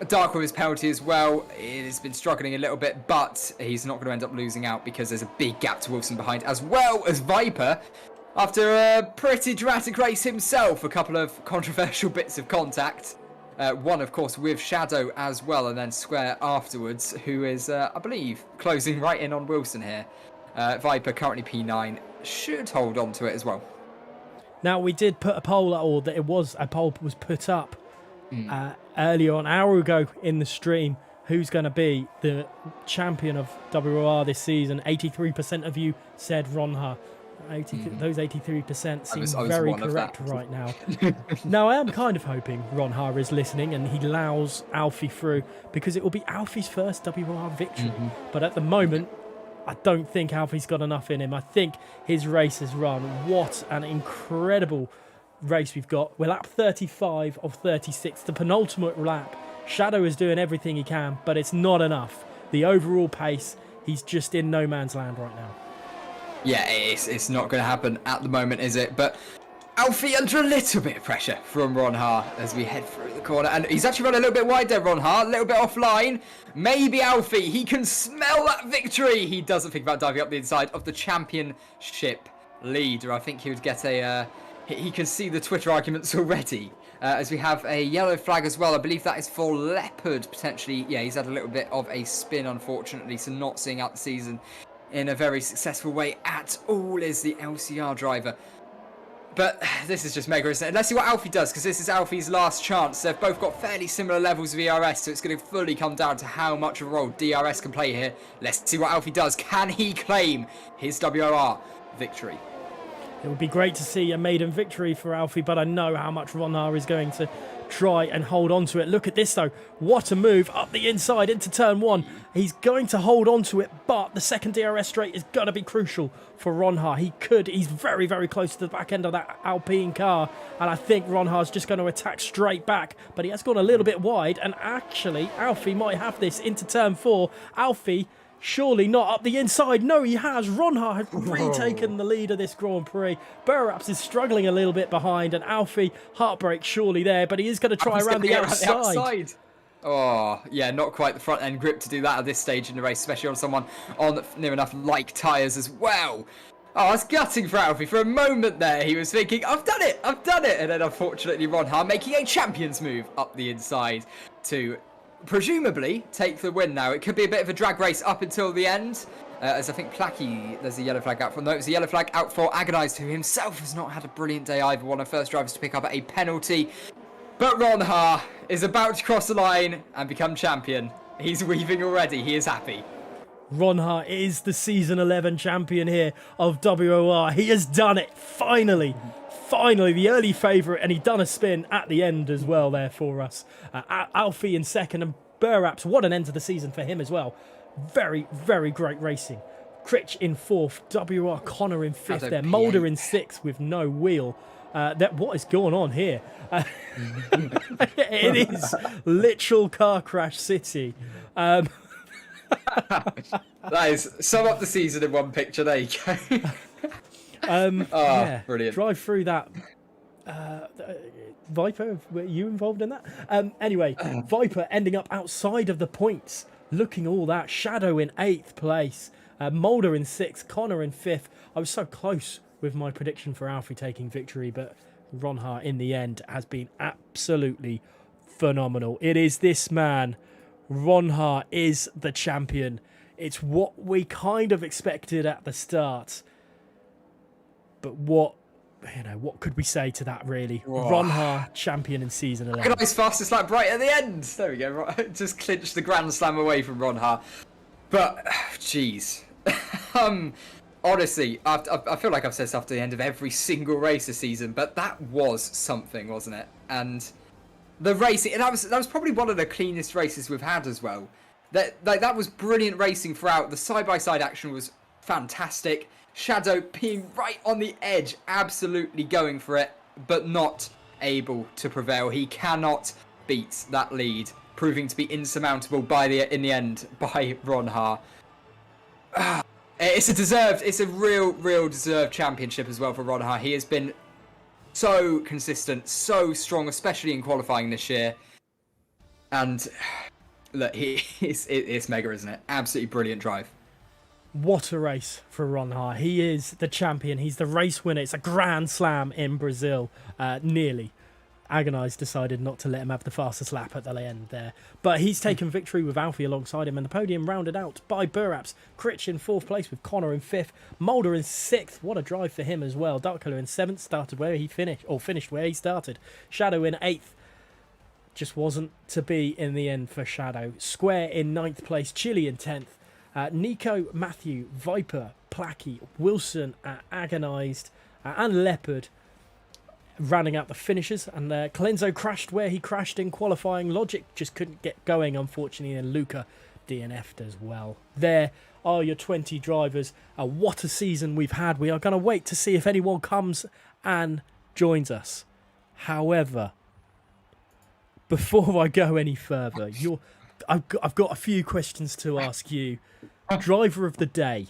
Dark with his penalty as well. It has been struggling a little bit, but he's not going to end up losing out because there's a big gap to Wilson behind, as well as Viper. After a pretty dramatic race himself, a couple of controversial bits of contact. One, of course, with Shadow as well, and then Square afterwards, who is, I believe, closing right in on Wilson here. Viper, currently P9, should hold on to it as well. Now, we did put a poll, or that a poll was put up earlier on, an hour ago in the stream. Who's going to be the champion of WOR this season? 83% of you said Ron Har. Those 83% seem very correct right now. Now, I am kind of hoping Ron Har is listening and he allows Alfie through, because it will be Alfie's first WOR victory. But at the moment, I don't think Alfie's got enough in him. I think his race has run. What an incredible race we've got. We're lap 35 of 36, the penultimate lap. Shadow is doing everything he can, but it's not enough. The overall pace, he's just in no man's land right now. Yeah, it's not going to happen at the moment, is it? But Alfie under a little bit of pressure from Ron Ha as we head through the corner. And he's actually run a little bit wide there, Ron Ha. A little bit offline. Maybe Alfie, he can smell that victory. He doesn't think about diving up the inside of the championship leader. I think he would get a... he can see the Twitter arguments already. As we have a yellow flag as well. I believe that is for Leopard, potentially. Yeah, he's had a little bit of a spin, unfortunately. So not seeing out the season in a very successful way at all is the LCR driver. But this is just mega, isn't it? Let's see what Alfie does, because this is Alfie's last chance. They've both got fairly similar levels of ERS, so it's going to fully come down to how much of a role DRS can play here. Let's see what Alfie does. Can he claim his WOR victory? It would be great to see a maiden victory for Alfie, but I know how much Ron Ha is going to try and hold on to it. Look at this, though. What a move up the inside into turn one. He's going to hold on to it, but the second DRS straight is going to be crucial for Ron Ha. He's very, very close to the back end of that Alpine car, and I think Ron Ha's just going to attack straight back, but he has gone a little bit wide, and actually, Alfie might have this into turn four. Alfie... surely not up the inside. No, he has. Ron Ha has retaken the lead of this Grand Prix. Burraps is struggling a little bit behind, and Alfie, heartbreak surely there, but he is going to try around the outside. Oh, yeah, not quite the front end grip to do that at this stage in the race, especially on someone on near enough like tyres as well. Oh, it's gutting for Alfie. For a moment there, he was thinking, I've done it. And then, unfortunately, Ron Ha making a champion's move up the inside to... presumably take the win now. It could be a bit of a drag race up until the end. As I think Placky, there's a yellow flag out for... no, it's a yellow flag out for Agonised, who himself has not had a brilliant day either. One of the first drivers to pick up a penalty. But Ron Ha is about to cross the line and become champion. He's weaving already. He is happy. Ron Ha is the Season 11 champion here of WOR. He has done it, finally. Finally, the early favourite, and he done a spin at the end as well there for us. Alfie in second, and Burraps, what an end to the season for him as well. Very, very great racing. Critch in fourth, WR Connor in fifth there, Mulder in sixth with no wheel. What is going on here? It is literal car crash city. That is, sum up the season in one picture, there you go. Yeah, brilliant. Drive through that. Viper, were you involved in that? Anyway, Viper ending up outside of the points, looking all that. Shadow in 8th place, Mulder in 6th, Connor in 5th. I was so close with my prediction for Alfie taking victory, but Ron Ha in the end has been absolutely phenomenal. It is this man. Ron Ha is the champion. It's what we kind of expected at the start. But what could we say to that, really? Whoa. Ron Ha, champion in Season 11. His fastest lap right at the end. There we go. Just clinched the Grand Slam away from Ron Ha. But, jeez. Honestly, I feel like I've said stuff at the end of every single race this season, but that was something, wasn't it? And the racing, that was probably one of the cleanest races we've had as well. That was brilliant racing throughout. The side-by-side action was fantastic. Shadow being right on the edge, absolutely going for it, but not able to prevail. He cannot beat that lead, proving to be insurmountable in the end by Ron Ha. It's a real deserved championship as well for Ron Ha. He has been so consistent, so strong, especially in qualifying this year. And look, it's mega, isn't it? Absolutely brilliant drive. What a race for Ron Ha. He is the champion. He's the race winner. It's a Grand Slam in Brazil. Nearly. Agonised decided not to let him have the fastest lap at the end there. But he's taken victory with Alfie alongside him, and the podium rounded out by Burraps. Critch in 4th place with Connor in 5th. Mulder in 6th. What a drive for him as well. Dark Colour in 7th, started where he finished where he started. Shadow in 8th. Just wasn't to be in the end for Shadow. Square in 9th place. Chili in 10th. Nico, Matthew, Viper, Placky, Wilson, Agonised, and Leopard rounding out the finishers. And Colenso crashed where he crashed in qualifying. Logic just couldn't get going, unfortunately, and Luca DNF'd as well. There are your 20 drivers. What a season we've had. We are going to wait to see if anyone comes and joins us. However, before I go any further, I've got a few questions to ask you. Driver of the day.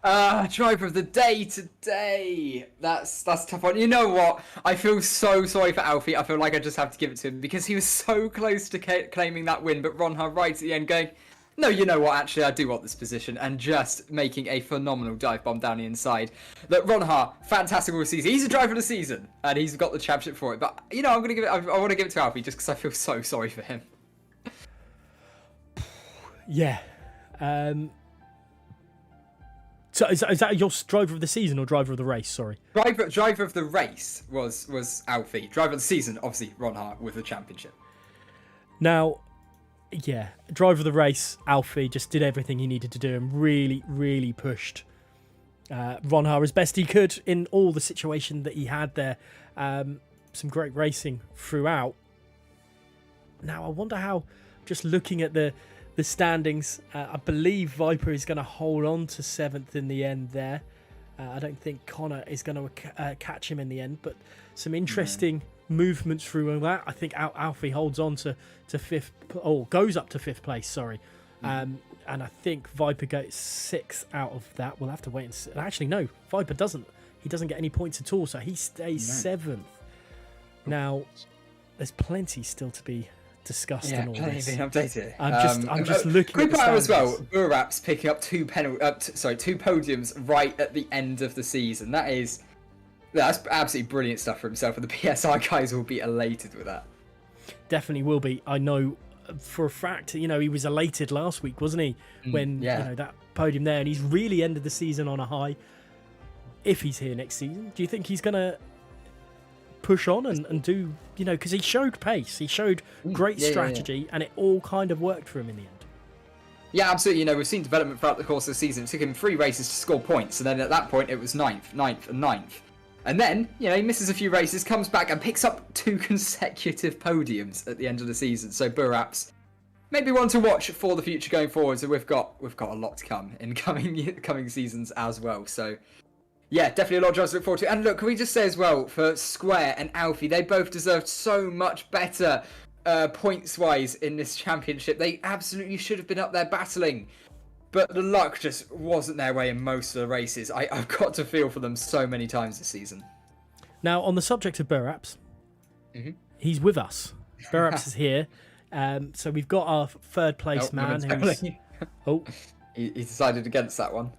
Driver of the day today. That's a tough one. You know what? I feel so sorry for Alfie. I feel like I just have to give it to him because he was so close to claiming that win, but Ronha right at the end going, no, you know what? Actually, I do want this position, and just making a phenomenal dive bomb down the inside. Look, Ronha, fantastic all season. He's a driver of the season, and he's got the championship for it. But you know, I'm gonna give it. I want to give it to Alfie just because I feel so sorry for him. Yeah. So is that your driver of the season or driver of the race? Sorry. Driver of the race was Alfie. Driver of the season, obviously, Ron Hart with the championship. Now, yeah, driver of the race, Alfie just did everything he needed to do and really, really pushed Ron Hart as best he could in all the situation that he had there. Some great racing throughout. Now, I wonder how, just looking at the standings, I believe Viper is going to hold on to 7th in the end there. I don't think Connor is going to catch him in the end, but some interesting movements through all that. I think Alfie holds on to 5th, or goes up to 5th place, sorry. And I think Viper goes 6th out of that. We'll have to wait and see. Actually, no, Viper doesn't. He doesn't get any points at all, so he stays 7th. Now, there's plenty still to be discussed in all this. Updated. I'm just looking quick at the part as well. standings. Burap's picking up two podiums right at the end of the season. That's absolutely brilliant stuff for himself, and the PSI guys will be elated with that. Definitely will be. I know for a fact. He was elated last week, wasn't he? When that podium there, and he's really ended the season on a high. If he's here next season, do you think he's gonna push on and do, because he showed pace, he showed great strategy, and it all kind of worked for him in the end. Yeah, absolutely. We've seen development throughout the course of the season. It took him 3 races to score points, and then at that point it was 9th, and 9th. And then, he misses a few races, comes back and picks up 2 consecutive podiums at the end of the season. So Burap's maybe one to watch for the future going forward. So we've got a lot to come in coming seasons as well. So yeah, definitely a lot of drives to look forward to. And look, can we just say as well, for Square and Alfie, they both deserved so much better points-wise in this championship. They absolutely should have been up there battling. But the luck just wasn't their way in most of the races. I've got to feel for them so many times this season. Now, on the subject of Buraps, he's with us. Buraps is here. So we've got our 3rd place man who's... He decided against that one.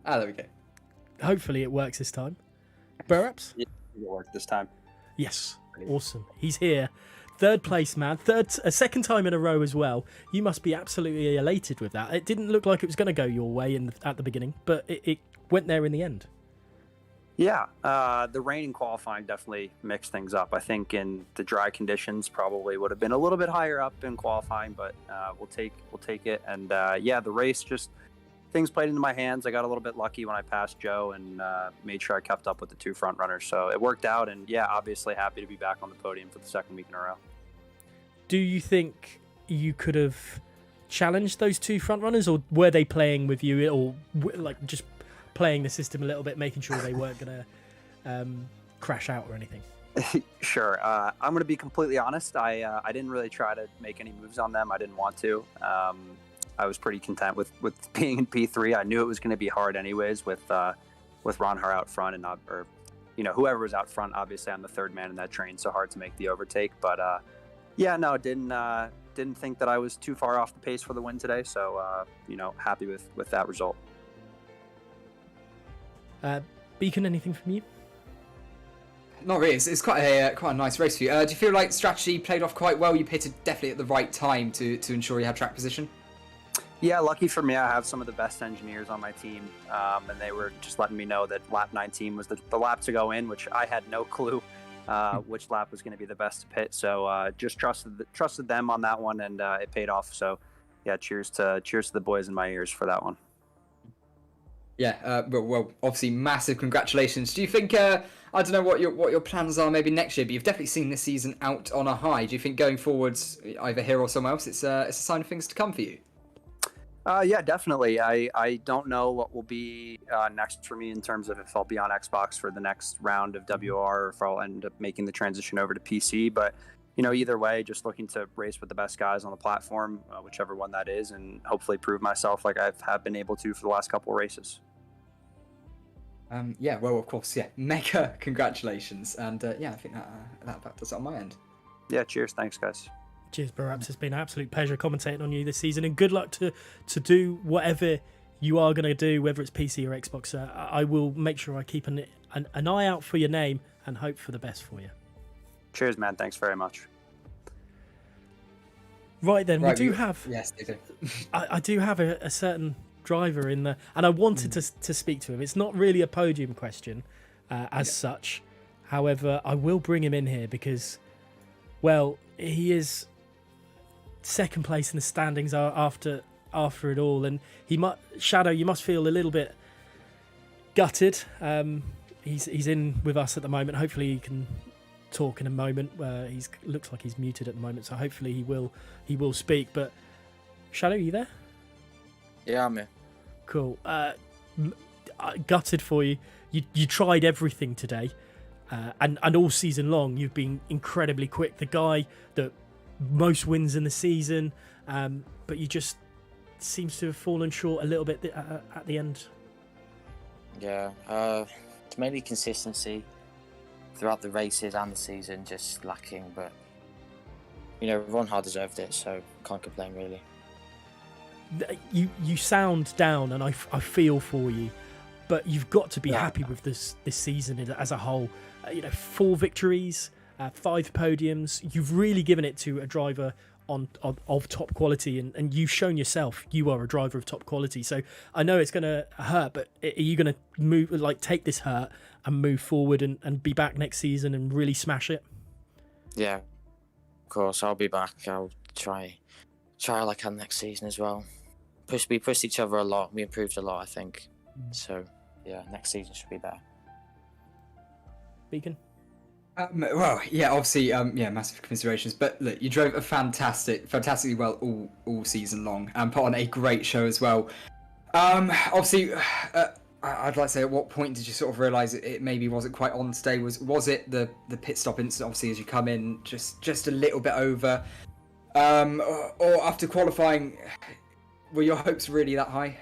There we go. Hopefully it works this time. Buraps? Yeah, it'll work this time. Yes. Awesome. He's here. 3rd place man. A second time in a row as well. You must be absolutely elated with that. It didn't look like it was going to go your way at the beginning, but it went there in the end. Yeah, the rain in qualifying definitely mixed things up. I think in the dry conditions probably would have been a little bit higher up in qualifying, but we'll take it. And the race just... things played into my hands. I got a little bit lucky when I passed Joe and made sure I kept up with the 2 front runners. So it worked out, and obviously happy to be back on the podium for the 2nd week in a row. Do you think you could have challenged those 2 front runners, or were they playing with you, or just playing the system a little bit, making sure they weren't going to crash out or anything? Sure. I'm going to be completely honest. I didn't really try to make any moves on them. I didn't want to. I was pretty content with being in P3. I knew it was going to be hard anyways with Ron Har out front and whoever was out front. Obviously, I'm the 3rd man in that train, so hard to make the overtake. But didn't think that I was too far off the pace for the win today. So happy with that result. Beacon, anything from you? Not really. It's quite a nice race for you. Do you feel like strategy played off quite well? You pitted definitely at the right time to ensure you had track position? Yeah, lucky for me, I have some of the best engineers on my team, and they were just letting me know that lap 19 was the lap to go in, which I had no clue which lap was going to be the best to pit. So just trusted them on that one, and it paid off. So yeah, cheers to the boys in my ears for that one. Yeah, well, obviously, massive congratulations. Do you think? I don't know what your plans are maybe next year, but you've definitely seen this season out on a high. Do you think going forwards, either here or somewhere else, it's a sign of things to come for you? Yeah, definitely. I don't know what will be next for me in terms of if I'll be on Xbox for the next round of WOR or if I'll end up making the transition over to PC. But, either way, just looking to race with the best guys on the platform, whichever one that is, and hopefully prove myself like I have been able to for the last couple of races. Yeah, well, of course, yeah, mega congratulations, and yeah, I think that does it on my end. Yeah, cheers. Thanks, guys. Cheers, Barabbs. It's been an absolute pleasure commentating on you this season, and good luck to do whatever you are going to do, whether it's PC or Xbox. I will make sure I keep an eye out for your name and hope for the best for you. Cheers, man. Thanks very much. Right then, Right, we do have. Yes, they do. I do have a certain driver in the, and I wanted to speak to him. It's not really a podium question as such. However, I will bring him in here because, well, he is second place in the standings after it all, and Shadow, you must feel a little bit gutted. He's in with us at the moment. Hopefully he can talk in a moment. He's looks like he's muted at the moment, so hopefully he will speak. But Shadow, you there? Yeah, I'm here. Cool. Gutted for you. You tried everything today, and all season long you've been incredibly quick. The guy that most wins in the season, but you just seems to have fallen short a little bit at the end. Yeah, it's mainly consistency throughout the races and the season, just lacking. But Ron Hard deserved it, so can't complain really. You sound down, and I feel for you, but you've got to be happy with this season as a whole. 4 victories, 5 podiums. You've really given it to a driver of top quality, and you've shown yourself you are a driver of top quality. So I know it's going to hurt, but are you going to take this hurt and move forward and be back next season and really smash it? Yeah, of course, I'll be back. I'll try all I can next season as well. We pushed each other a lot. We improved a lot, I think. So yeah, next season should be better. Beacon? Well, yeah, obviously, massive commiserations. But look, you drove fantastically well all season long, and put on a great show as well. Obviously, I'd like to say, at what point did you sort of realise it maybe wasn't quite on today? Was it the pit stop incident? Obviously, as you come in just a little bit over, or after qualifying, were your hopes really that high?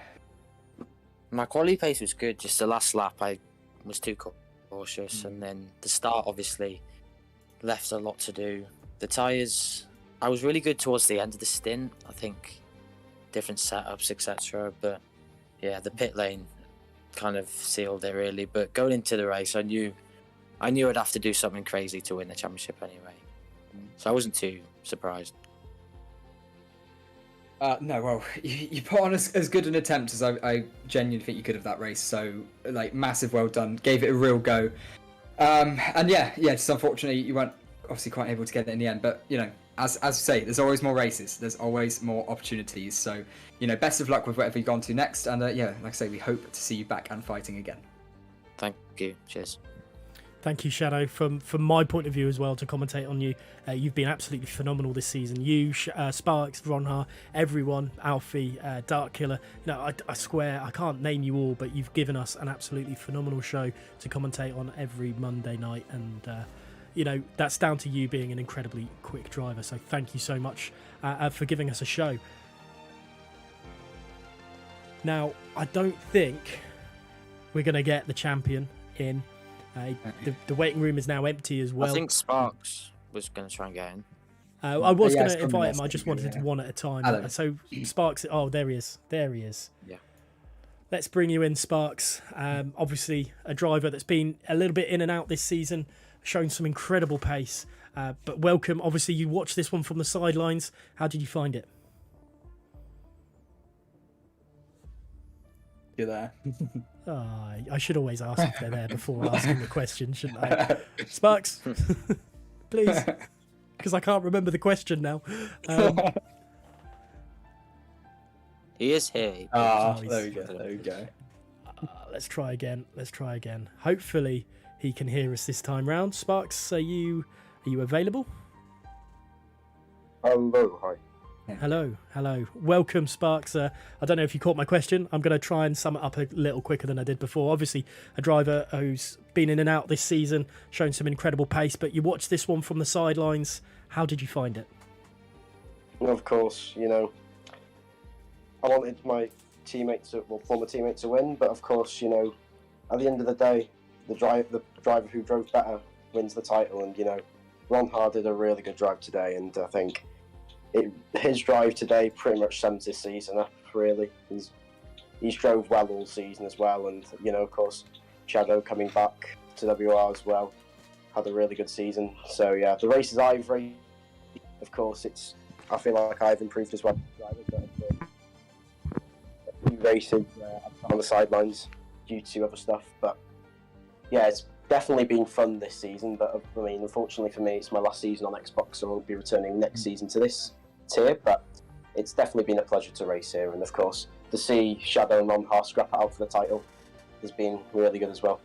My quality pace was good. Just the last lap, I was too cautious, and then the start obviously left a lot to do. The tyres, I was really good towards the end of the stint. I think different setups, etc. But yeah, the pit lane kind of sealed it really. But going into the race, I knew I'd have to do something crazy to win the championship anyway, so I wasn't too surprised. No, well, you put on as good an attempt as I genuinely think you could have that race. So, massive well done. Gave it a real go. And yeah, just unfortunately you weren't obviously quite able to get it in the end. But, as you say, there's always more races. There's always more opportunities. So, best of luck with whatever you've gone to next. And like I say, we hope to see you back and fighting again. Thank you. Cheers. Thank you, Shadow. From my point of view as well, to commentate on you, you've been absolutely phenomenal this season. You, Sparks, Ronha, everyone, Alfie, Dark Killer. I swear I can't name you all, but you've given us an absolutely phenomenal show to commentate on every Monday night, and that's down to you being an incredibly quick driver. So thank you so much for giving us a show. Now, I don't think we're going to get the champion in. The waiting room is now empty as well. I think Sparks was going to try and get in. I was going to invite him. I just wanted to one at a time. So Sparks. Oh, there he is. Yeah. Let's bring you in, Sparks. Obviously, a driver that's been a little bit in and out this season, showing some incredible pace. But welcome. Obviously, you watched this one from the sidelines. How did you find it? You're there. I should always ask if they're there before asking the question, shouldn't I? Sparks, please, because I can't remember the question now. He is here. There we go. Let's try again. Hopefully he can hear us this time round. Sparks, are you available? Hello, hi. Hello. Welcome, Sparks. I don't know if you caught my question. I'm going to try and sum it up a little quicker than I did before. Obviously, a driver who's been in and out this season, shown some incredible pace, but you watched this one from the sidelines. How did you find it? Well, of course, I wanted my former teammate to win, but of course, at the end of the day, the driver who drove better wins the title. And Ron Har did a really good drive today, and I think his drive today pretty much sums his season up. Really, he's drove well all season as well, and of course, Shadow coming back to WR as well had a really good season. So yeah, the races I've raced, of course, I feel like I've improved as well. But a few races I've been on the sidelines due to other stuff, but yeah, it's definitely been fun this season. But I mean, unfortunately for me, it's my last season on Xbox, so I won't be returning next season to this tier. But it's definitely been a pleasure to race here, and of course, to see Shadow and Ron Har scrap it out for the title has been really good as well.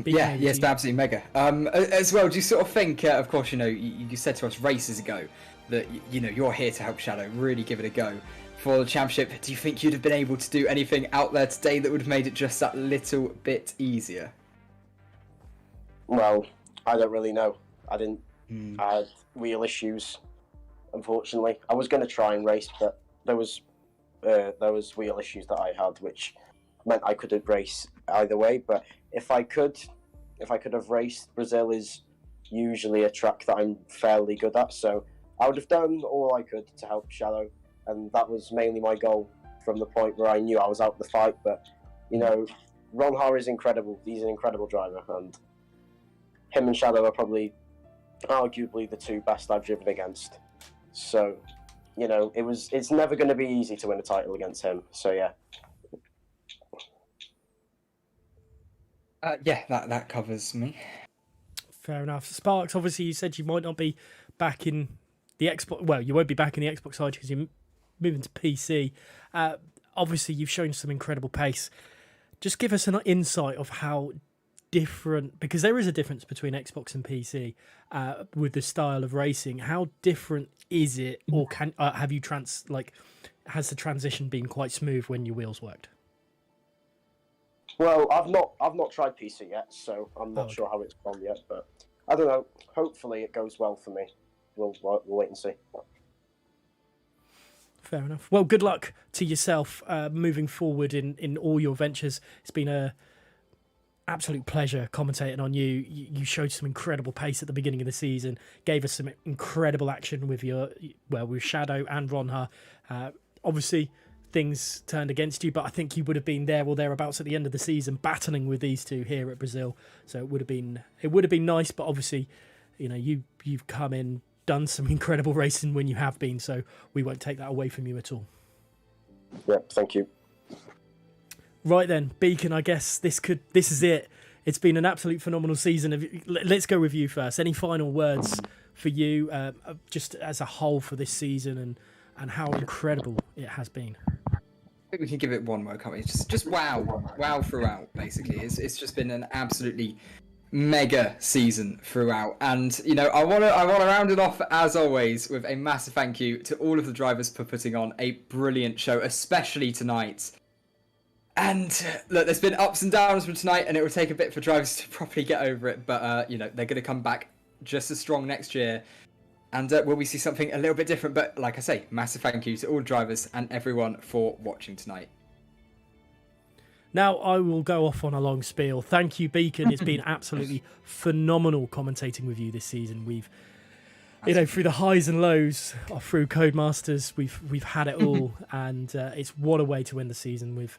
Yes, absolutely mega. As well, do you sort of think, of course, you said to us races ago that, you're here to help Shadow really give it a go for the championship. Do you think you'd have been able to do anything out there today that would have made it just that little bit easier? Well, I don't really know. I didn't. I had wheel issues, unfortunately. I was going to try and race, but there was wheel issues that I had, which meant I couldn't race either way. But if I could have raced, Brazil is usually a track that I'm fairly good at, so I would have done all I could to help Shadow, and that was mainly my goal from the point where I knew I was out of the fight. But Ron Har is incredible. He's an incredible driver, and him and Shadow are probably arguably the two best I've driven against. So it's never going to be easy to win a title against him. So yeah. That covers me. Fair enough. Sparks, obviously you said you might not be back in the Xbox. Well, you won't be back in the Xbox side because you're moving to PC. Obviously you've shown some incredible pace. Just give us an insight of how different, because there is a difference between Xbox and PC with the style of racing. How different is it, or have you has the transition been quite smooth when your wheels worked? Well, I've not tried PC yet, so I'm not sure how it's gone yet. But I don't know. Hopefully, it goes well for me. We'll wait and see. Fair enough. Well, good luck to yourself moving forward in all your ventures. It's been a absolute pleasure commentating on you. You showed some incredible pace at the beginning of the season. Gave us some incredible action with with Shadow and Ron Har. Obviously, things turned against you, but I think you would have been there or thereabouts at the end of the season battling with these two here at Brazil. So it would have been nice, but obviously, you've come in, done some incredible racing when you have been, so we won't take that away from you at all. Yeah, thank you. Right then, Beacon, I guess this is it. It's been an absolute phenomenal season. Let's go with you first. Any final words for you, just as a whole for this season and how incredible it has been? I think we can give it one word, can't we? Just wow throughout. Basically, it's just been an absolutely mega season throughout, and I want to round it off as always with a massive thank you to all of the drivers for putting on a brilliant show, especially tonight. And look, there's been ups and downs from tonight, and it will take a bit for drivers to properly get over it. But they're going to come back just as strong next year. And will we see something a little bit different? But like I say, massive thank you to all drivers and everyone for watching tonight. Now I will go off on a long spiel. Thank you, Beacon. It's been absolutely phenomenal commentating with you this season. We've, through the highs and lows, through Codemasters, we've had it all, and it's what a way to end the season with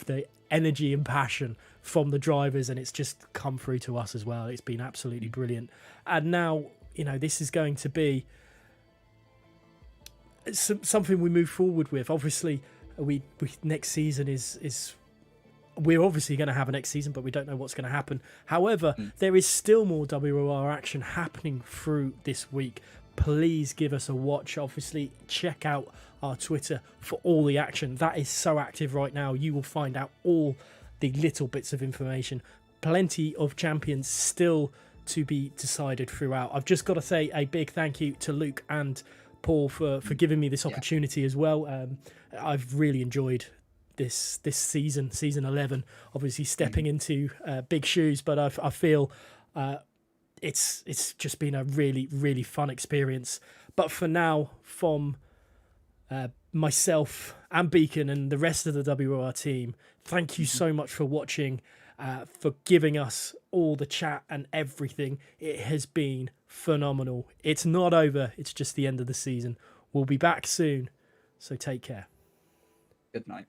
the energy and passion from the drivers, and it's just come through to us as well. It's been absolutely brilliant, and now this is going to be something we move forward with. Obviously, we next season is. We're obviously going to have a next season, but we don't know what's going to happen. However, there is still more WOR action happening through this week. Please give us a watch. Obviously, check out our Twitter for all the action. That is so active right now. You will find out all the little bits of information. Plenty of champions still to be decided throughout. I've just got to say a big thank you to Luke and Paul for giving me this opportunity as well. I've really enjoyed this season 11, obviously stepping into big shoes, but I feel it's just been a really, really fun experience. But for now, from myself and Beacon and the rest of the WOR team, thank you so much for watching, for giving us all the chat and everything. It has been phenomenal. It's not over. It's just the end of the season. We'll be back soon. So take care. Good night.